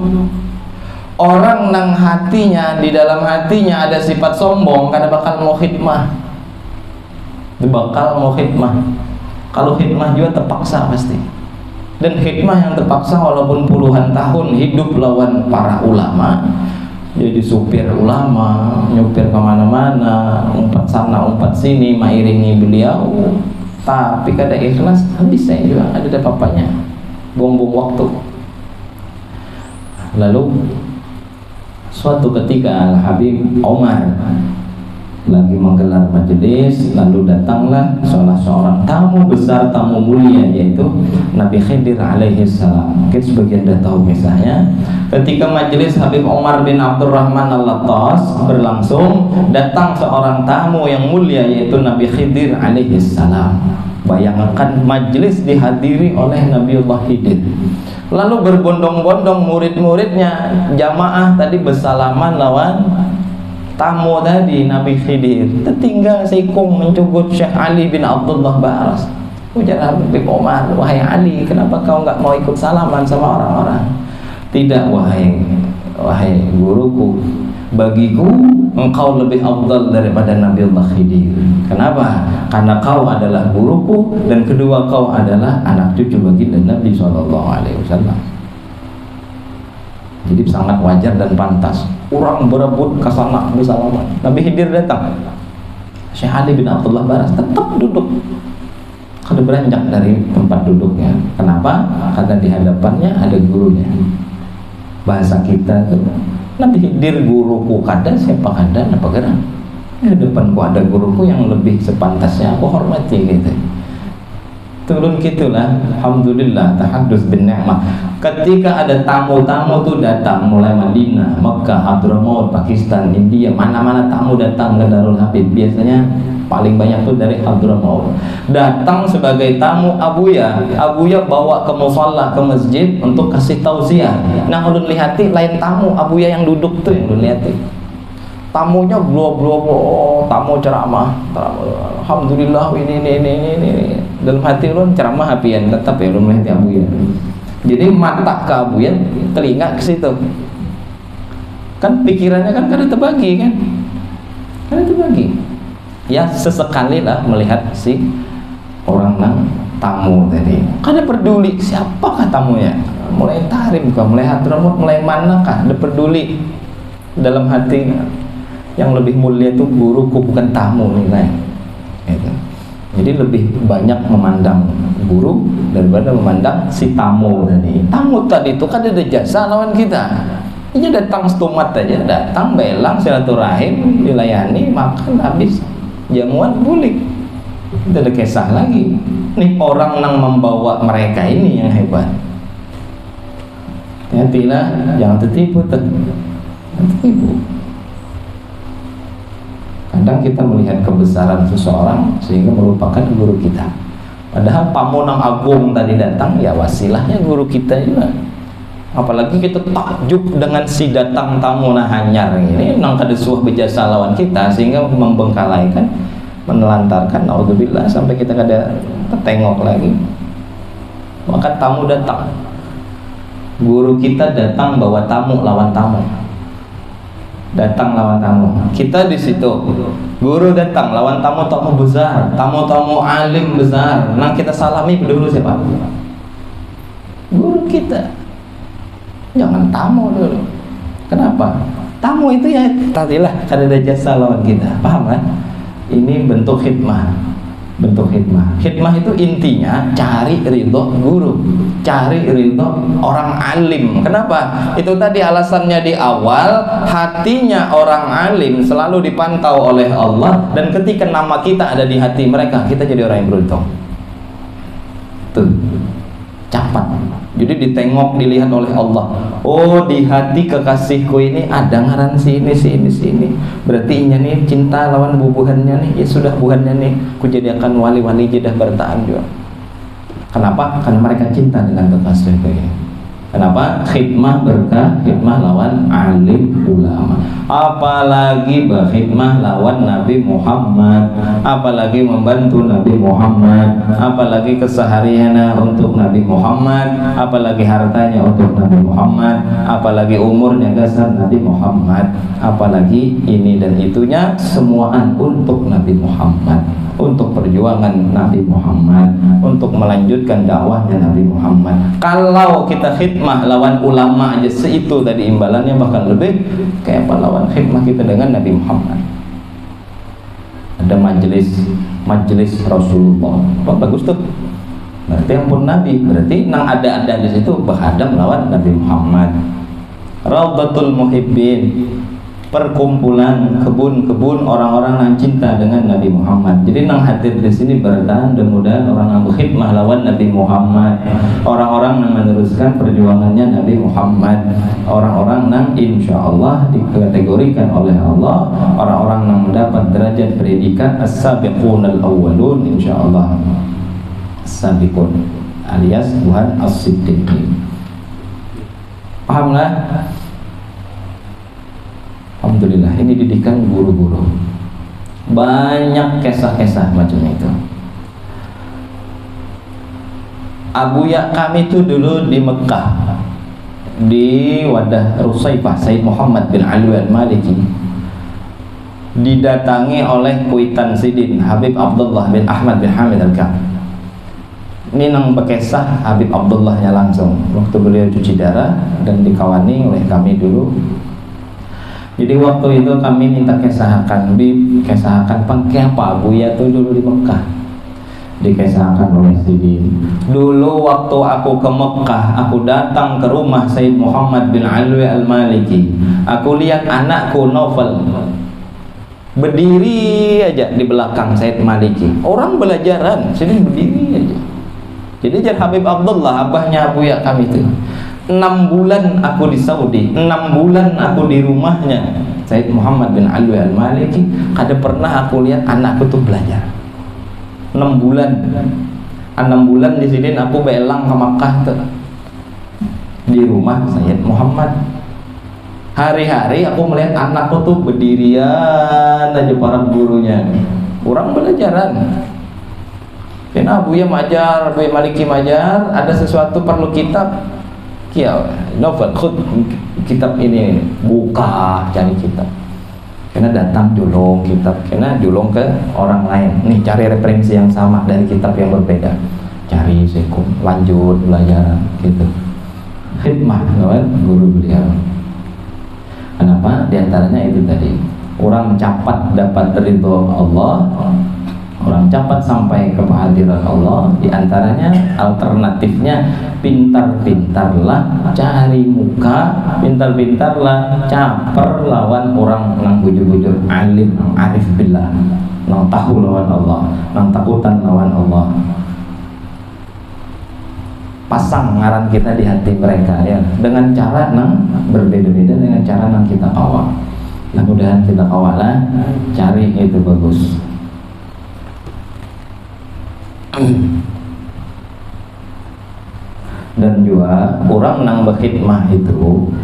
Orang nang hatinya, di dalam hatinya ada sifat sombong, kada bakal mau khidmah. Bakal mau khidmah. Kalau khidmah juga terpaksa pasti. Dan khidmah yang terpaksa walaupun puluhan tahun hidup lawan para ulama, jadi supir ulama, nyupir kemana-mana, umpat sana umpat sini, mengiringi beliau, tapi kada ikhlas, habis saya juga ada apa-apanya, buang-buang waktu. Lalu suatu ketika Al-Habib Omar lagi menggelar majelis, lalu datanglah salah seorang tamu besar, tamu mulia, yaitu Nabi Khidir alaihi salam. Mungkin sebagian dah tahu kisahnya. Ketika majelis Habib Omar bin Abdurrahman Al-Lattas berlangsung, datang seorang tamu yang mulia, yaitu Nabi Khidir alaihi salam. Bayangkan majelis dihadiri oleh Nabiullah Khidir. Lalu berbondong-bondong murid-muridnya, jamaah tadi bersalaman lawan tamu tadi Nabi Khidir. Tertinggal seikung mencugut Syekh Ali bin Abdullah Baras. Ujar Habib Omar, wahai Ali, kenapa kau enggak mau ikut salaman sama orang-orang? Tidak, wahai guruku, bagiku engkau lebih afdal daripada Nabiullah Khidir. Kenapa? Karena kau adalah guruku, dan kedua kau adalah anak cucu baginda Nabi SAW. Jadi sangat wajar dan pantas orang berebut ke sana bersalaman. Nabi Khidir datang, Syekh Ali bin Abdullah Baras tetap duduk, kada beranjak dari tempat duduknya. Kenapa? Karena di hadapannya ada gurunya. Bahasa kita itu, Nabi Khidir guruku kada, siapa kada, apa gerak. Di depanku ada guruku yang lebih sepantasnya aku hormati gitu. Turun gitulah, alhamdulillah, tahadus bin ni'mah. Ketika ada tamu-tamu tuh datang mulai Madinah, Mekah, Hadramaut, Pakistan, India, mana-mana tamu datang ke Darul Habib. Biasanya paling banyak tuh dari Hadramaut. Datang sebagai tamu Abuya. Abuya bawa ke musalla, ke masjid untuk kasih tausiah. Nah, ulun lihati lain tamu Abuya yang duduk tuh yang ulun lihati. Tamunya blow, tamu ceramah. Alhamdulillah ini. Dalam hati ulun ceramah hapian, tetap ya ulun melihat Abuya. Jadi mata ke Abuya, telinga ke situ. Kan pikirannya kan kada terbagi kan? Kada terbagi. Ya sesekali lah melihat si orang nang tamu tadi. Kada peduli siapakah tamunya. Mulai Tarim kah, mulai Hadramaut, mulai manakah, kada peduli. Dalam hati yang lebih mulia itu guruku, bukan tamu nilai. Gitu. Jadi lebih banyak memandang guru daripada memandang si tamu tadi. Tamu tadi itu kan ada jasa lawan kita. Dia datang setumat aja, datang belang silaturahim, dilayani, makan habis, jamuan bulik. Tidak ada kisah lagi. Nih orang yang membawa mereka ini yang hebat. Hati-hatilah, jangan tertipu. Kadang kita melihat kebesaran seseorang sehingga melupakan guru kita. Padahal pamunang agung tadi datang, ya wasilahnya guru kita juga. Apalagi kita takjub dengan si datang tamu nah hanyar ini nang kada suah berjasa lawan kita, sehingga membengkalaikan, menelantarkan, naudzubillah, sampai kita kada tertengok lagi. Maka tamu datang, guru kita datang bawa tamu lawan tamu. datang lawan tamu. Kita di situ, guru datang lawan tamu-tamu besar, tamu-tamu alim besar. Nah kita salami dulu siapa? Guru kita. Jangan tamu dulu. Kenapa? Tamu itu ya tadilah kada ada jasa lawan kita. Paham kan? Ini bentuk khidmah. Bentuk khidmah. Khidmah itu intinya cari ridho guru, cari ridho orang alim. Kenapa? Itu tadi alasannya di awal, hatinya orang alim selalu dipantau oleh Allah, dan ketika nama kita ada di hati mereka, kita jadi orang yang beruntung. Tuh, capat. Jadi ditengok, dilihat oleh Allah. Oh, di hati kekasihku ini ada ngaran sini. Berarti inya nih cinta lawan bubuhannya nih. Ya sudah buhannya nih, ku jadikan wali-wali jedah bertaan juga. Kenapa? Karena mereka cinta dengan kekasihku ini. Kenapa? Khidmah berkah, khidmah lawan alim ulama. Apalagi berkhidmah lawan Nabi Muhammad, apalagi membantu Nabi Muhammad, apalagi kesehariannya untuk Nabi Muhammad, apalagi hartanya untuk Nabi Muhammad, apalagi umurnya gasar Nabi Muhammad, apalagi ini dan itunya semuaan untuk Nabi Muhammad, untuk perjuangan Nabi Muhammad, untuk melanjutkan dakwahnya Nabi Muhammad. Kalau kita khidmah lawan ulama aja seitu tadi imbalannya, bahkan lebih kayak apa lawan khidmah kita dengan Nabi Muhammad. Ada majelis Rasulullah. Oh, bagus tuh. Berarti ampun Nabi, berarti nang ada di situ berhadam lawan Nabi Muhammad. Raudhatul Muhibbin, perkumpulan kebun-kebun orang-orang yang cinta dengan Nabi Muhammad. Jadi nang hadir di sini bertahan, mudah-mudahan orang yang berkhidmah lawan Nabi Muhammad, orang-orang yang meneruskan perjuangannya Nabi Muhammad, orang-orang yang insya Allah dikategorikan oleh Allah orang-orang yang mendapat derajat predikat as-sabiqun al-awwalun, insya Allah as-sabiqun alias Tuhan as-siddiqin. Paham nggak? Alhamdulillah, ini didikan guru-guru. Banyak kisah-kisah macam itu. Abuya kami itu dulu di Mekah, di wadah Rusaifah, Said Muhammad bin Ali al-Maliki, didatangi oleh Kuitan Sidin Habib Abdullah bin Ahmad bin Hamid al-Ka'b. Ini nang bekesah Habib Abdullahnya langsung waktu beliau cuci darah dan dikawani oleh kami dulu. Jadi waktu itu kami minta kesahakan, dikesahakan pakai apa Buya tuh dulu di Mekah, dikesahakan oleh Sidin. Dulu waktu aku ke Mekah, aku datang ke rumah Said Muhammad bin Ali al-Maliki, aku lihat anakku Novel berdiri aja di belakang Said Maliki. Orang belajaran, sini berdiri aja. Jadi jar Habib Abdullah, abahnya Buya kami itu, 6 bulan aku di Saudi, 6 bulan aku di rumahnya Said Muhammad bin Ali al-Maliki, kada pernah aku lihat anakku tuh belajar. 6 bulan, 6 bulan di sini aku belang ke Makkah tuh, di rumah Said Muhammad. Hari-hari aku melihat anakku tuh berdirian aja para gurunya, kurang belajaran. Karena Buya majar, Buya Maliki majar, ada sesuatu perlu kitab, kia novel, kitab ini buka cari kitab. Karena datang julung kitab, karena julung ke orang lain. Nih cari referensi yang sama dari kitab yang berbeda. Cari sekum, lanjut belajar gitu. Khidmah kawan guru beliau. Kenapa? Di antaranya itu tadi. Orang cepat dapat ridho Allah, orang cepat sampai ke kehadiran Allah. Di antaranya alternatifnya, pintar-pintarlah cari muka, pintar-pintarlah caper lawan orang nang bujur-bujur alim, nang arif billah, nang tahu lawan Allah, nang takutan lawan Allah. Pasang ngaran kita di hati mereka ya, dengan cara nang berbeda-beda dengan cara nang kita kawal. Mudah-mudahan kita kawal lah, cari itu bagus. Dan juga orang nang berkhidmah itu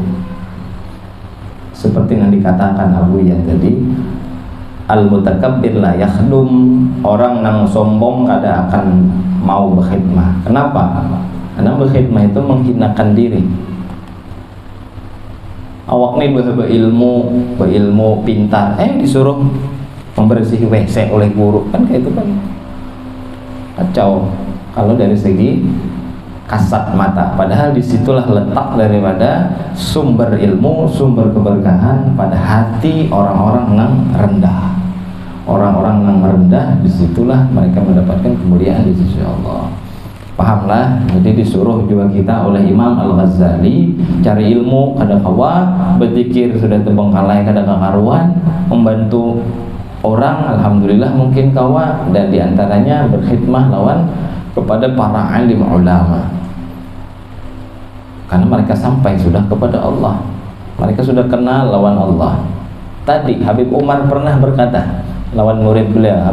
seperti yang dikatakan Abu ya tadi, al-mutakabbir la yakhdum, orang nang sombong kada akan mau berkhidmah. Kenapa? Karena berkhidmah itu menghinakan diri. awak nih berilmu pintar, disuruh membersih WC oleh guru, kan kayak itu kan kacau kalau dari segi kasat mata. Padahal disitulah letak daripada sumber ilmu, sumber keberkahan pada hati orang-orang yang rendah. Orang-orang yang rendah, disitulah mereka mendapatkan kemuliaan di sisi Allah. Pahamlah, jadi disuruh juga kita oleh Imam Al-Ghazali cari ilmu kada kawa, berzikir sudah terbengkalai kada karuan, membantu orang alhamdulillah mungkin kawa, dan diantaranya berkhidmah lawan kepada para alim ulama, karena mereka sampai sudah kepada Allah, mereka sudah kenal lawan Allah. Tadi Habib Umar pernah berkata lawan murid beliau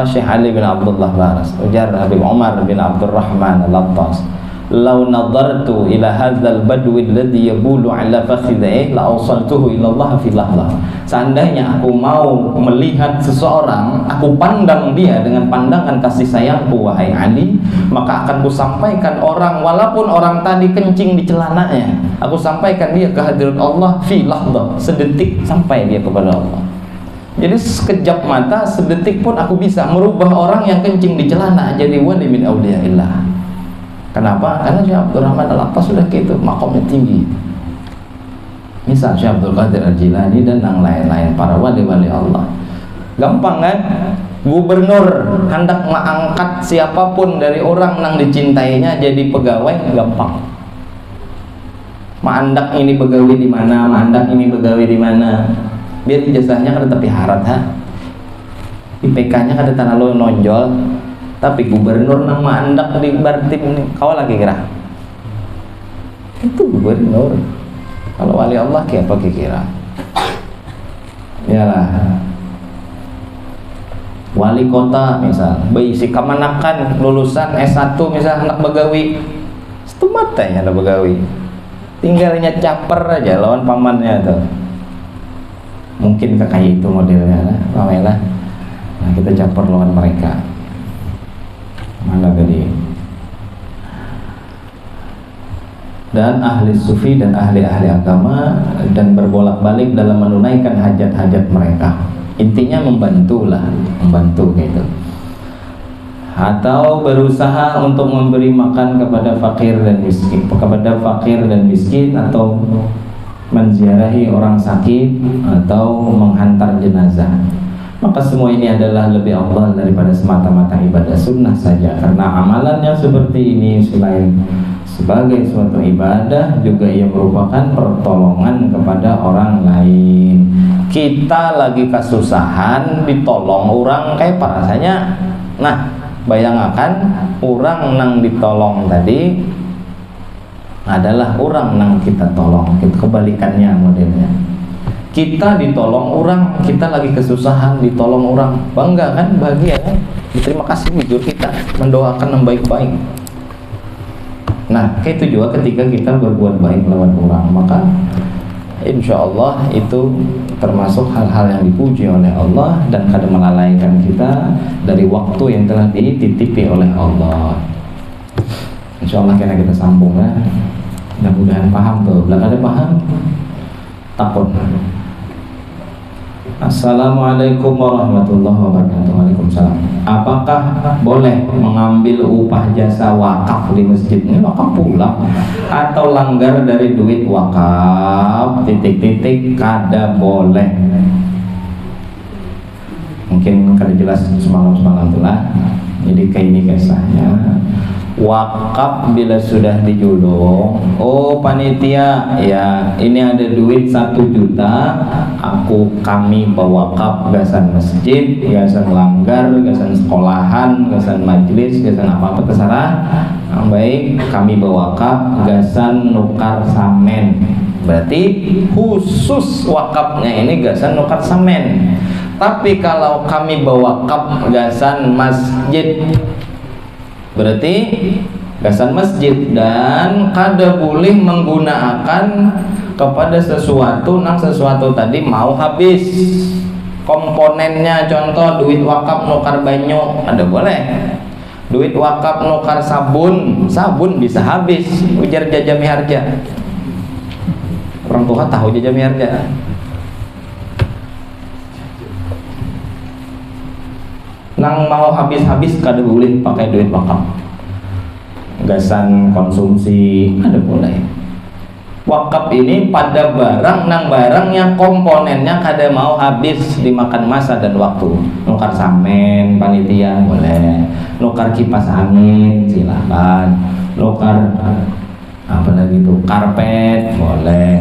Syekh Ali bin Abdullah Baras, ujar Habib Umar bin Abdurrahman Al-Attas, "Lau nadartu ila hadzal badwi alladhi yabulu ala fakhidhihi la awsaltuhu ila Allah fi lahzah." Seandainya aku mau melihat seseorang, aku pandang dia dengan pandangan kasih sayangku wahai Ali, maka akan kusampaikan orang, walaupun orang tadi kencing di celananya, aku sampaikan dia ke hadirat Allah fi lahzah, sedetik sampai dia kepada Allah. Jadi sekejap mata, sedetik pun aku bisa merubah orang yang kencing di celana jadi wali min auliyaillah. Kenapa? Karena Syekh Abdul Rahman Al-Attas sudah gitu, makamnya tinggi. Misal Syekh Abdul Qadir Al-Jilani dan yang lain-lain para wali-wali Allah. Gampang kan? Gubernur hendak mengangkat siapapun dari orang yang dicintainya jadi pegawai, gampang. Mandak ini pegawai di mana, mandak ini pegawai di mana. Biar ijazahnya kada tapi harat IPK-nya kada terlalu nonjol, tapi gubernur nama andak di Bartim ini kau lagi kira itu gubernur. Kalau wali Allah kayak apa kira? Yalah, wali kota misal berisi kamanakan lulusan S1 misal anak begawi setumatanya ada begawi, tinggalnya caper aja lawan pamannya tuh. Mungkin kayak itu modelnya lah, nah kita campur lawan mereka. Mana tadi? Dan ahli sufi dan ahli-ahli agama, dan berbolak-balik dalam menunaikan hajat-hajat mereka. Intinya membantu gitu. Atau berusaha untuk memberi makan kepada fakir dan miskin, atau menziarahi orang sakit, atau menghantar jenazah. Maka semua ini adalah lebih afdal daripada semata-mata ibadah sunnah saja, karena amalan yang seperti ini selain sebagai suatu ibadah juga ia merupakan pertolongan kepada orang lain. Kita lagi kesusahan ditolong orang kayak apa rasanya? Nah, bayangkan orang nang ditolong tadi adalah orang yang kita tolong, kebalikannya modelnya. Kita ditolong orang, kita lagi kesusahan ditolong orang, bangga kan, bahagia kan, berterima kasih jujur kita, mendoakan yang baik-baik. Nah, kayak itu juga ketika kita berbuat baik lawan orang, maka insya Allah itu termasuk hal-hal yang dipuji oleh Allah dan kada melalaikan kita dari waktu yang telah dititipi oleh Allah. Insya Allah kena kita sambung ya. Mudah-mudahan paham tuh. Belakang ada paham? Takut. Assalamualaikum warahmatullahi wabarakatuh. Waalaikumsalam. Apakah boleh mengambil upah jasa wakaf di masjid? Ini wakaf pulang atau langgar dari duit wakaf? Kada boleh. Mungkin kada jelas semalam tuh lah. Jadi kayak ini kisahnya. Wakaf bila sudah dijulung, oh panitia ya ini ada duit 1 juta, kami bewakaf gasan masjid, gasan langgar, gasan sekolahan, gasan majelis, gasan apa-apa terserah. Baik, kami bewakaf gasan nukar samen. Berarti khusus wakafnya ini gasan nukar samen. Tapi kalau kami bewakaf gasan masjid, berarti gasan masjid, dan kada boleh menggunakan kepada sesuatu tadi mau habis komponennya. Contoh duit wakaf nukar banyu, ada boleh. Duit wakaf nukar sabun bisa habis, ujar Jajami Harja. orang tua tahu aja jami harga. Nang mau habis-habis kada boleh pakai duit wakaf. Gasan konsumsi ada boleh. Wakaf ini pada barang nang barangnya komponennya kada mau habis dimakan masa dan waktu. Nukar samen panitia boleh, nukar kipas angin silakan, nukar apa lagi tuh karpet boleh.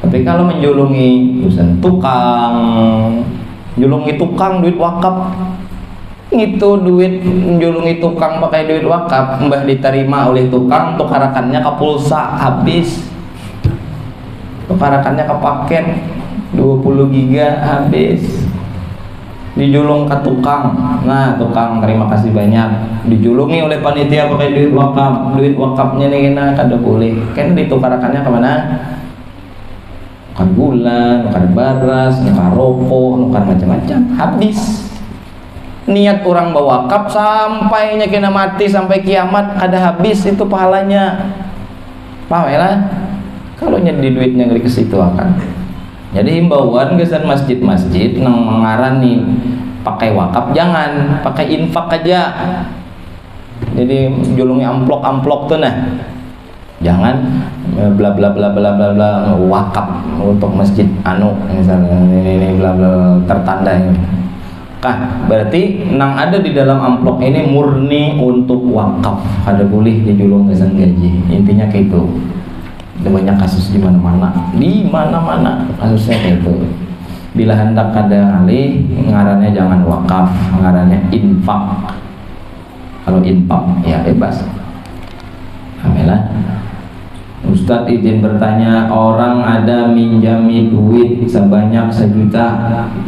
Tapi kalau menjulungi urusan tukang, julungi tukang duit wakaf, itu duit menjulungi tukang pakai duit wakaf mbah diterima oleh tukang, tukarakannya ke pulsa habis, tukarakannya ke paket 20 giga habis, dijulung ke tukang. Nah tukang terima kasih banyak, dijulungi oleh panitia pakai duit wakaf. Duit wakafnya nih kena kada boleh, kan ditukarakannya kemana? Nukar gula, nukar baras, nukar rokok, nukar macam-macam habis. Niat orang bawa wakaf sampainya kena mati sampai kiamat kada habis itu pahalanya. Paham ya lah? Kalau nyedi duitnya ngeri ke situ akan. Jadi himbauan gesan masjid-masjid nang mengarani pakai wakaf jangan, pakai infak aja. Jadi julungi amplok-amplok tuh nah. Jangan bla bla bla bla bla bla wakaf untuk masjid anu misalnya ini bla bla tertanda ini. Berarti nang ada di dalam amplop ini murni untuk wakaf, kada boleh dijulung gesan gaji. Intinya kayak itu. Ada banyak kasus di mana-mana kasusnya kayak itu. Bila hendak kada alih, ngarannya jangan wakaf, ngarannya infak. Kalau infak ya bebas. Alhamdulillah. Ustadz izin bertanya, orang ada minjami duit sebanyak 1 juta,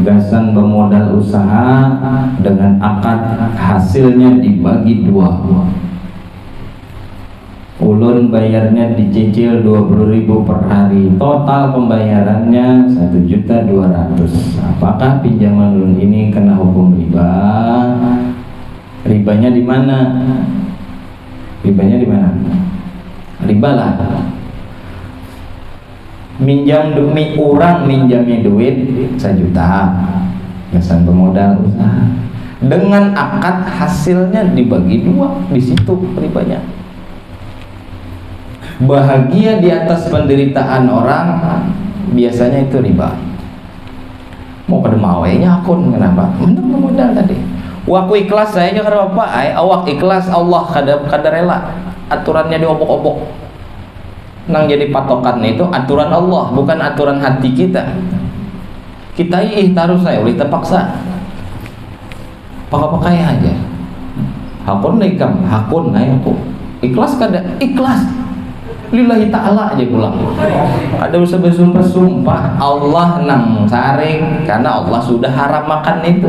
gasan bermodal usaha dengan akad hasilnya dibagi 2. Ulun bayarnya dicicil 20.000 per hari, total pembayarannya 1.200.000. Apakah pinjaman ulun ini kena hukum riba? Ribanya di mana? Ribanya di mana? Riba lah. Minjam demi orang minjamnya duit 1 juta, gasan pemodal usaha dengan akad hasilnya dibagi 2, di situ ribanya. Bahagia di atas penderitaan orang, biasanya itu riba. Mau pada mawainya akun kenapa? Mending pemodal tadi. Waku ikhlas saya jangan apa, awak ikhlas Allah kada rela. Aturannya diobok-obok. Nang jadi patokan itu aturan Allah, bukan aturan hati kita. Kita taruh saya oleh terpaksa. Pakai aja. Hakun nikam, hakun aku. Ikhlas kada? Ikhlas. Lillahi ta'ala aja pulang. Ada usah bersumpah-sumpah. Allah nang saring karena Allah sudah haram makan itu.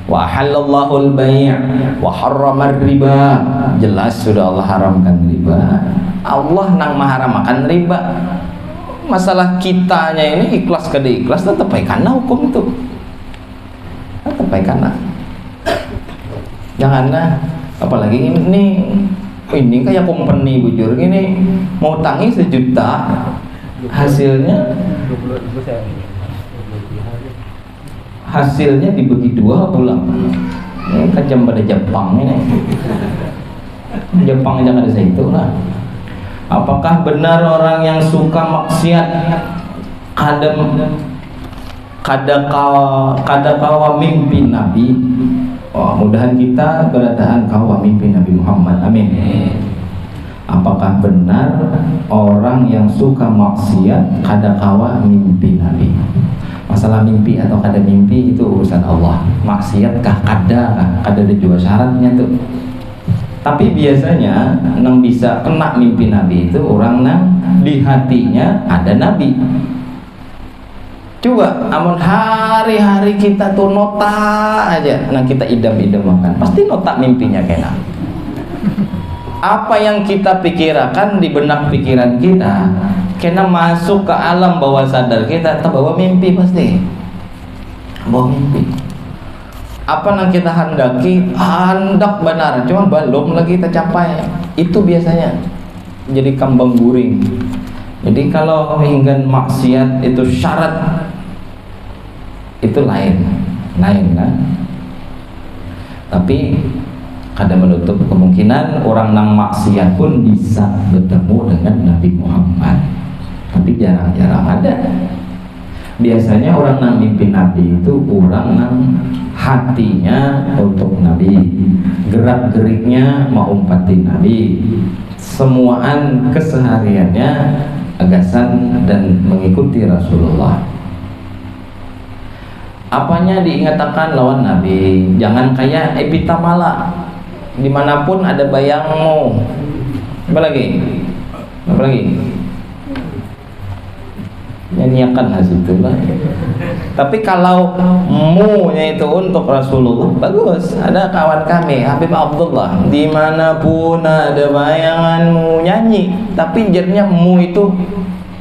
Wa halallahu al-bai' wa harrama riba. Jelas sudah Allah haramkan riba. Allah nang maharamakan riba. Masalah kitanya ini ikhlas kada ikhlas tetap baik karena hukum itu. Tetap baik karena. Janganlah apalagi ini kayak company bujur gini mau tangi 1 juta hasilnya dibagi 2 pulang. Ini kejam pada Jepang ini. Jepang jangan ada itu lah. Apakah benar orang yang suka maksiat kada kawa mimpi Nabi? Oh, mudahan kita berataan kawa mimpi Nabi Muhammad. Amin. Apakah benar orang yang suka maksiat kada kawa mimpi Nabi? Masalah mimpi atau kada mimpi itu urusan Allah. Maksiat kah kada ada juga syaratnya tuh. Tapi biasanya nang bisa kena mimpi Nabi itu orang nang di hatinya ada Nabi. Coba amun hari-hari kita tuh nota aja, nang kita idam-idam makan, pasti nota mimpinya kena. Apa yang kita pikirkan di benak pikiran kita kena masuk ke alam bawah sadar kita, terbawa mimpi pasti. Bawa mimpi. Apa yang kita hendak benar, cuma belum lagi tercapai. Itu biasanya jadi kambang guring. Jadi kalau ingin maksiat itu syarat, itu lain kan. Tapi kada menutup kemungkinan orang nang maksiat pun bisa bertemu dengan Nabi Muhammad. Tapi jarang-jarang ada. Biasanya orang nang mimpi Nabi itu orang nang hatinya untuk Nabi, gerak-geriknya mau umpatin Nabi, semuaan kesehariannya agasan dan mengikuti Rasulullah. Apanya diingatakan lawan Nabi. Jangan kayak epitamala, dimanapun ada bayangmu. Apa lagi? Nyanyiakan hasitulah. Tapi kalau mu-nya itu untuk Rasulullah, bagus. Ada kawan kami Habib Abdullah, dimanapun ada bayanganmu, nyanyi. Tapi jernya mu itu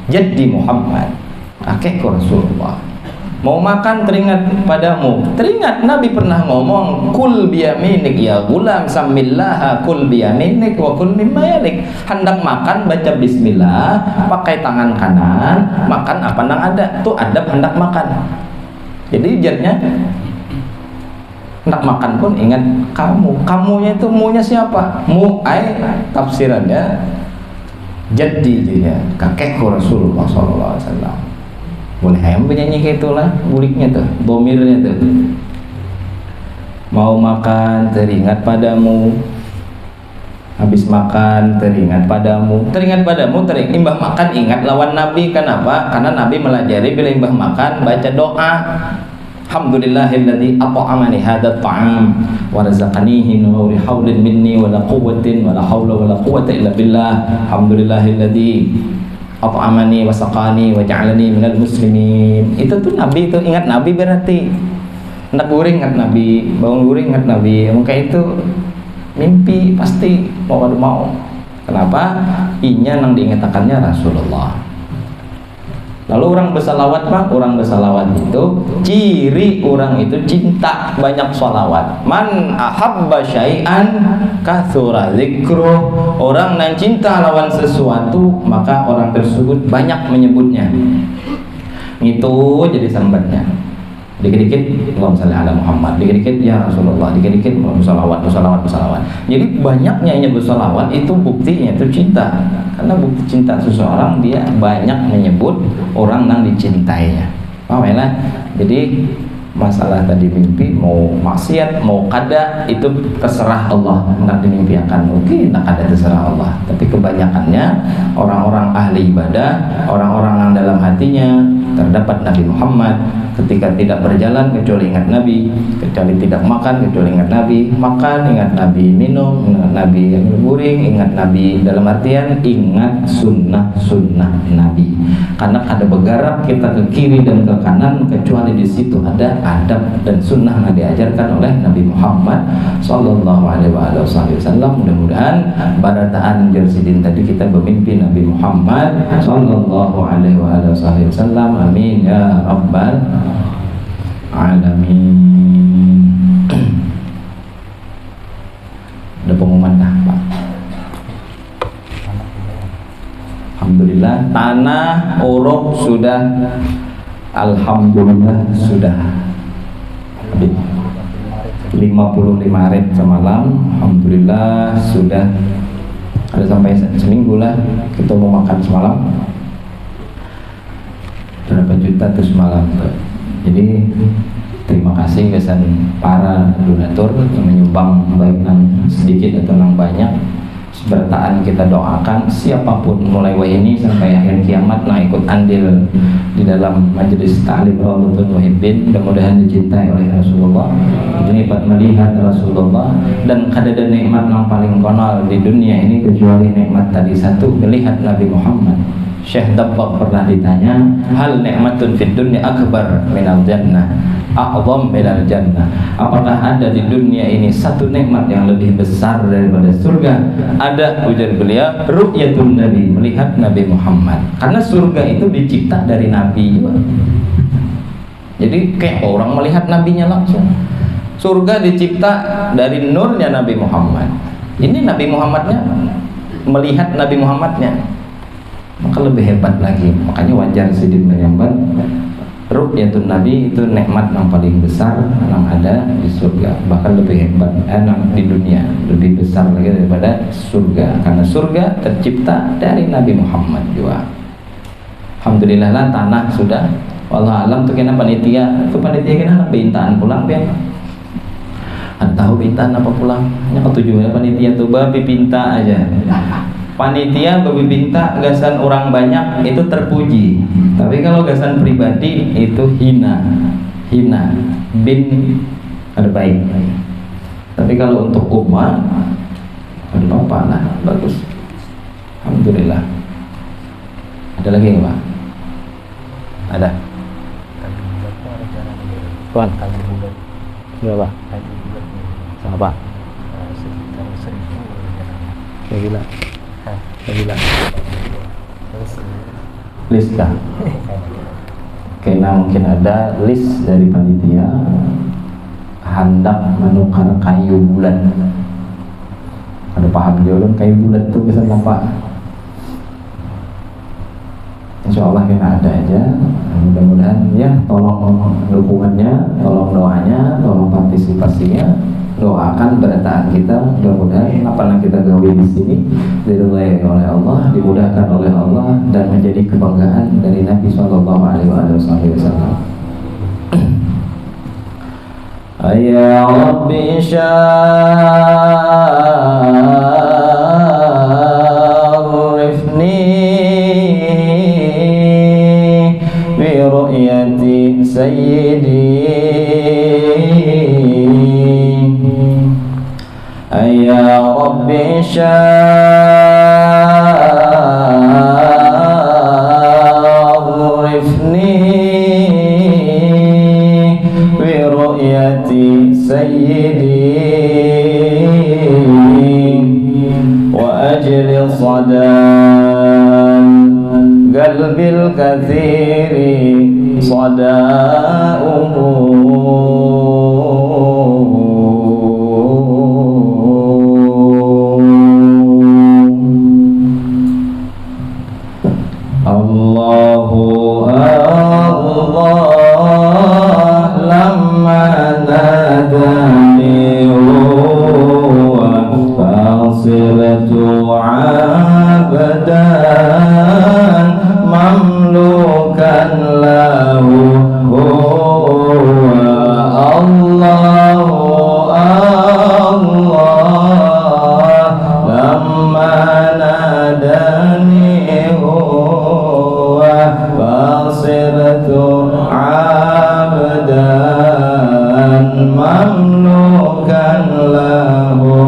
jadi Muhammad, kakek Rasulullah. Mau makan teringat padamu. Teringat Nabi pernah ngomong, kul biyaminik ya gulam samillah, kul biyaminik wa kul mimma yalik. Hendak makan baca bismillah, pakai tangan kanan, makan apa nang ada. Tuh adab hendak makan. Jadi jernya hendak makan pun ingat kamu. Kamunya itu munya siapa? Mu'ay tafsirannya jadi dia kakek Rasulullah SAW. Boleh ayam penyanyi kayak itulah, buliknya tuh, bomirnya tuh. Mau makan teringat padamu, habis makan teringat padamu, imbah makan ingat lawan Nabi. Kenapa? Karena Nabi melajari bila imbah makan baca doa. Alhamdulillahilladzi at'amani hadzal ta'am wa razaqanihi min ghairi haulin minni wala quwwatin wala haula wala quwwata illa billah. Alhamdulillahilladzi at'amani wa saqani wa ja'alani minal muslimin. Itu tuh Nabi, itu ingat Nabi berarti. Hendak guring ingat Nabi, bangun guring ingat Nabi. Mungkin itu mimpi pasti mau. Kenapa? Inya nang diingatakannya Rasulullah. Lalu orang bersalawat Pak, orang bersalawat itu ciri orang itu cinta banyak salawat. Man ahabba syai'an katsura dzikruh. Orang yang cinta lawan sesuatu maka orang tersebut banyak menyebutnya. Itu jadi sambatnya. Dikit-dikit Allahumma shalli ala Muhammad, dikit-dikit ya Rasulullah, dikit-dikit bersalawat. Jadi banyaknya yang bersalawat itu buktinya itu cinta. Karena bukti cinta seseorang dia banyak menyebut orang yang dicintainya. Paham ya? Jadi masalah tadi mimpi mau maksiat mau kada itu terserah Allah, hendak dimimpiakan mungkin hendak kada terserah Allah. Tapi kebanyakannya orang-orang ahli ibadah, orang-orang yang dalam hatinya terdapat Nabi Muhammad, ketika tidak berjalan kecuali ingat Nabi, kecuali tidak makan kecuali ingat Nabi, makan ingat Nabi, minum ingat Nabi, yang guring ingat Nabi, dalam artian ingat sunnah Nabi. Karena ada bergerak kita ke kiri dan ke kanan kecuali di situ ada adab dan sunnah yang diajarkan oleh Nabi Muhammad Sallallahu Alaihi Wasallam. Mudah-mudahan barataan jersidin tadi kita bermimpi Nabi Muhammad Sallallahu Alaihi Wasallam. Amin ya rabbal alamin. Ada pengumuman dah Pak? Alhamdulillah tanah uruk sudah, alhamdulillah sudah 55 rit semalam. Alhamdulillah sudah ada sampai seminggu lah kita mau makan semalam berapa juta tuh semalam tuh. Jadi terima kasih kesan para donatur yang menyumbang baik yang sedikit atau yang banyak. Bertaan kita doakan siapapun mulai ini sampai akhir kiamat nah ikut andil di dalam majelis ta'lim Rawdatul Muhibbin, mudah-mudahan dicintai oleh Rasulullah, dapat melihat Rasulullah, dan kadada nikmat yang paling konol di dunia ini kecuali nikmat tadi satu, melihat Nabi Muhammad. Syekh Dabbaq pernah ditanya, hal nikmatun fid dunya akbar minal jannah, a'zam minal jannah. Apakah ada di dunia ini satu nikmat yang lebih besar daripada surga? Ada, ujar beliau, ru'yatun Nabi, melihat Nabi Muhammad. Karena surga itu dicipta dari Nabi juga. Jadi kayak orang melihat Nabinya langsung. Surga dicipta dari nurnya Nabi Muhammad. Ini Nabi Muhammadnya melihat Nabi Muhammadnya. Maka maka lebih hebat lagi. Makanya wajar Siddiq menyambat ru'yatun Nabi itu nikmat yang paling besar yang ada di surga, bahkan lebih hebat di dunia, lebih besar lagi daripada surga, karena surga tercipta dari Nabi Muhammad juga. Alhamdulillah lah tanah sudah. Wallah alam tuh kena panitia kena bintaan pulang ya. Tahu bintaan apa pulang? Hanya ketujuannya panitia tuh babi pinta aja. Panitia babi pinta gasan orang banyak itu terpuji. Tapi kalau gasan pribadi itu hina. Bin terbaik. Tapi kalau untuk umat ada apa lah, bagus. Alhamdulillah. Ada lagi nggak Pak? Ada. Tuan. Berapa? Apa? Sekitar 1.000. Kayak gila. Kayak gila. Terus List kah? Karena mungkin ada list dari panitia hendak menukar kayu bulat. Ada paham jualan kayu bulat tuh bisa nampak. Insya Allah kena ada aja. Mudah-mudahan ya, tolong dukungannya, tolong doanya, tolong partisipasinya, doakan berataan kita. Mudah-mudahan apa yang kita gawe di sini diridhai oleh Allah, dimudahkan oleh Allah, dan menjadi kebanggaan dari Nabi Shallallahu Alaihi Wasallam. Ya Rabbi syarifni bi ru'yati sayyidi, ya Rabbi syarifni bi ru'yati sayyidi wa ajli sadan qalbil kathiri Allahu Allah lamma nadani wa fasilatu abdan mamlukan lahu Allahu Allah lamma nadani fasirtu abdan mamlukan lahu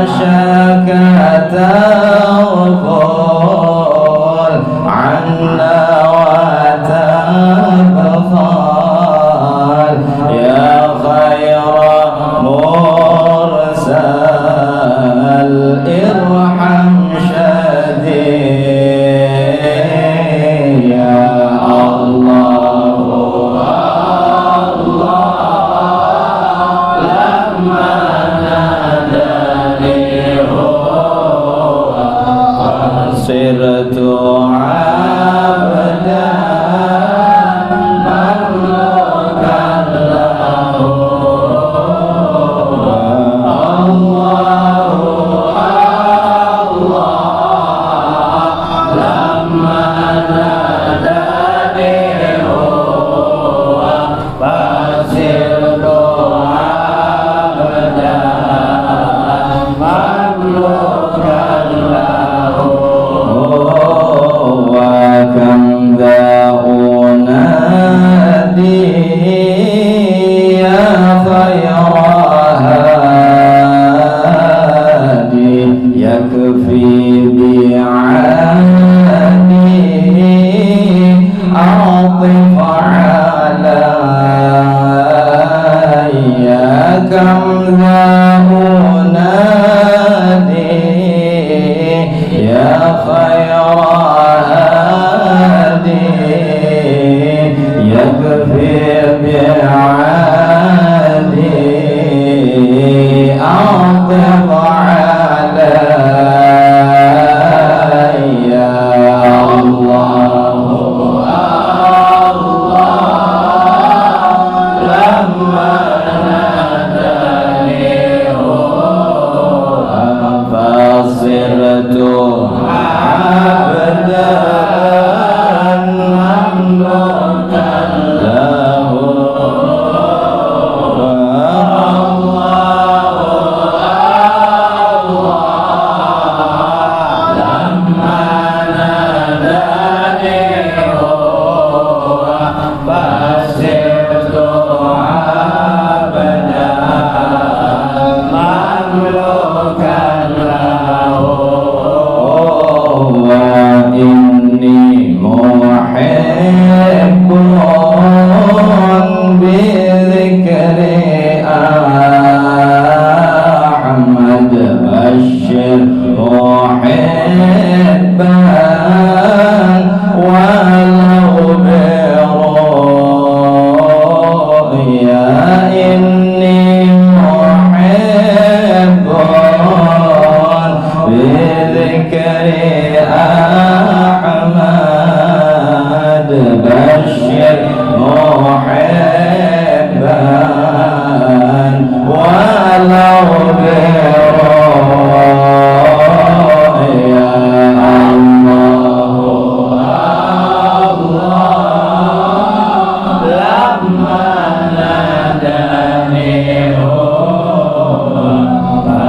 عاشك تغفل عنا وتبخل يا خير مرسل ارحم شديد يا الله لما ناداني صرت عبدا مملوكا له لما ناداني فصرت عبدا مملوكا له وكم ذا أنادي يا خير هادي يكفي بعاني أعطف علي كم ذا أنادي يا خير هادي يكفي بعادي أعطف علي يا الله لما ناداني فصرت عبدا مملوكا له لما ناداني فصرت عبدا مملوكا له وإني محب بذكر أحمد بشر محبا ولو برؤيا إني محب بذكر أحمد بشر محبا ولو برؤيا الله لما ناداني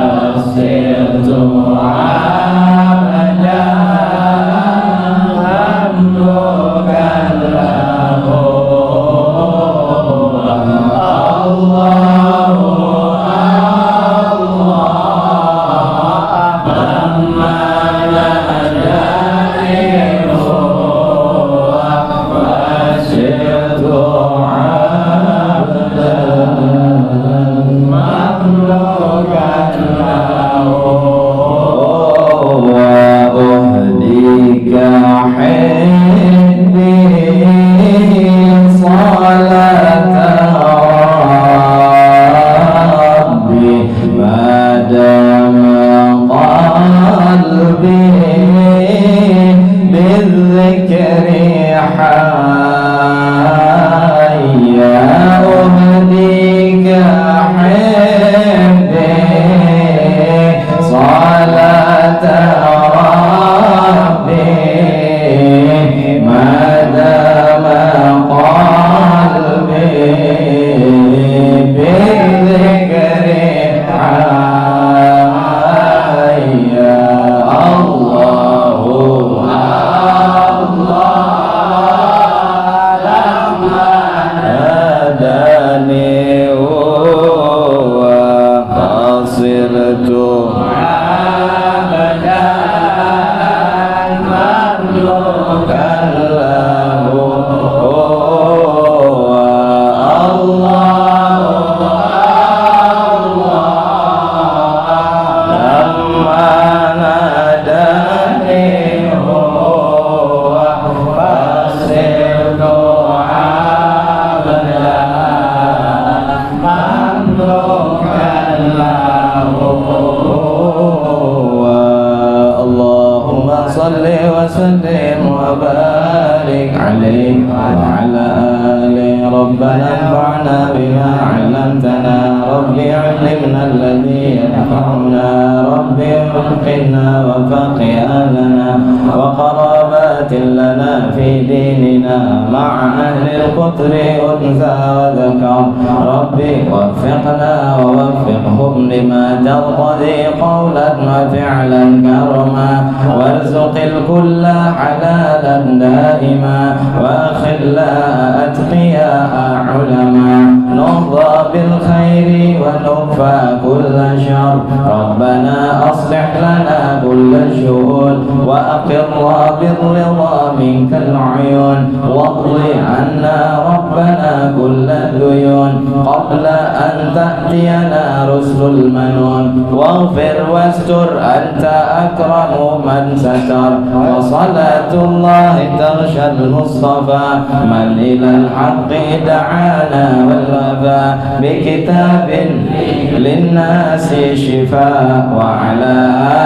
فصرت عبدا مملوكا له الله لما ناداني فصرت عبدا مملوكا له وناداني هو فصرت عبدا مملوكا له اللهم صل وسلم وبارك عليه وعلى آله ربنا انفعنا بما علمتنا رب علمنا الذي ينفعنا رب وفقنا وفقه أهلنا وقرابات لنا في ديننا مع أهل القدر أنثى وذكر ربي وفقنا ووفقهم لما ترضي قولا وفعلا كرما وارزق الكل حلالا دائما وأخلا أتقياء علما نرضى بالخير ونكفى كل شر ربنا أصلح لنا كل الشؤون وأقر بالرضا منك العيون واقض عنا ربنا كل الديون قبل أن تأتينا رسل المنون واغفر واستر أنت أكرم من ستر وصلاة الله تغشى المصطفى من إلى الحق دعانا والوفا بكتاب للناس شفاء وعلى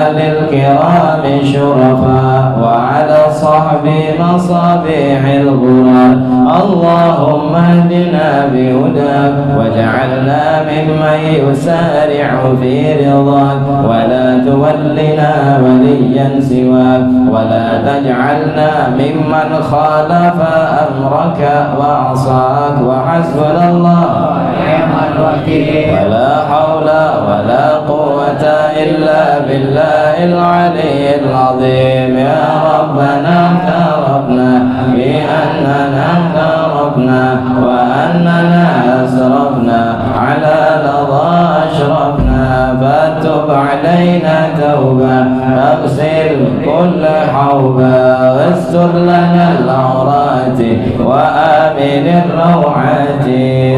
آل الكرام شرفاء وعلى صحب مصابيح الغرار اللهم اهدنا بهداك واجعلنا ممن يسارع في رضاك ولا تولنا وليا سواك ولا تجعلنا ممن خالف أمرك وعصاك وحسبنا الله ونعم الوكيل ولا حول ولا قوة إلا بالله العلي العظيم يا ربنا اعترفنا بأننا اعترفنا وأننا أسرفنا على لظى أشرفنا فتب علينا توبة اغسل كل حوبة واستر لنا العورات وآمن الروعات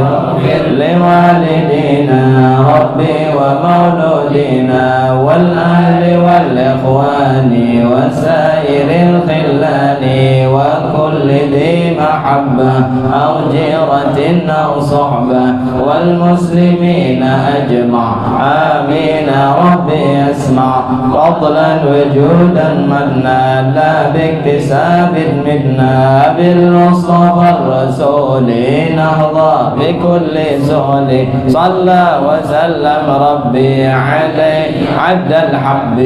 اغفر لوالدينا ربي ومولودينا والأهل والإخوان وسائر الخلان وكل ذي محبة أو جيرة أو صحبة والمسلمين أجمع آمين ربي اسمع فضلا وجودا منا لا باكتساب منا بالمصطفى الرسول نهضى بكل سهل صلى وسلم ربي عليه عد الحب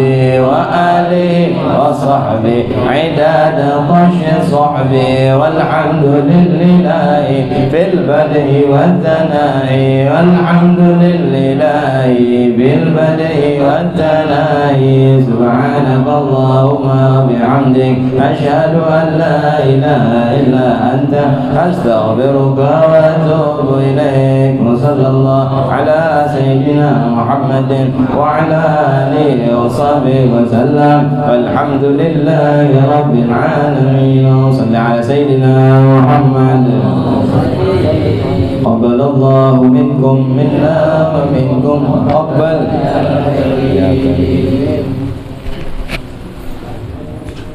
وآله وصحبه عداد طش صحبه والحمد لله في البدء والثناء والحمد لله بالبدء والثناء سبحانك اللهم وبحمدك أشهد أن لا إله إلا أنت أستغفرك وأتوب إليك وصلى الله على سيدنا محمد وعلى آله وصحبه وسلم والحمد لله رب العالمين وصل على سيدنا محمد قبل الله منكم منا ومنكم قبل